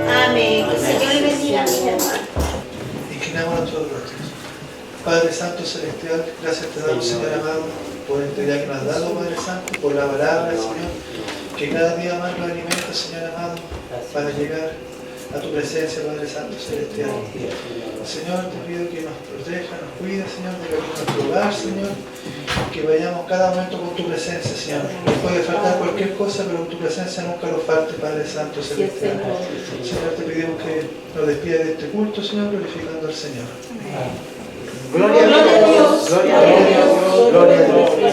Amén. Que el Señor le bendiga a mis hermanos. Inclinamos nuestros rostros. Padre Santo Celestial, gracias te damos, Señor amado, por esta idea que nos has dado, Padre Santo, por la palabra, Señor, que cada día más nos alimenta, Señor amado, para llegar a tu presencia, Padre Santo Celestial. Señor, te pido que nos proteja, nos cuide, Señor, de nuestro hogar, Señor, que vayamos cada momento con tu presencia, Señor. Nos puede faltar cualquier cosa, pero tu presencia nunca nos falte, Padre Santo Celestial. Señor, te pedimos que nos despidas de este culto, Señor, glorificando al Señor. Gloria a Dios, gloria a Dios, gloria a Dios.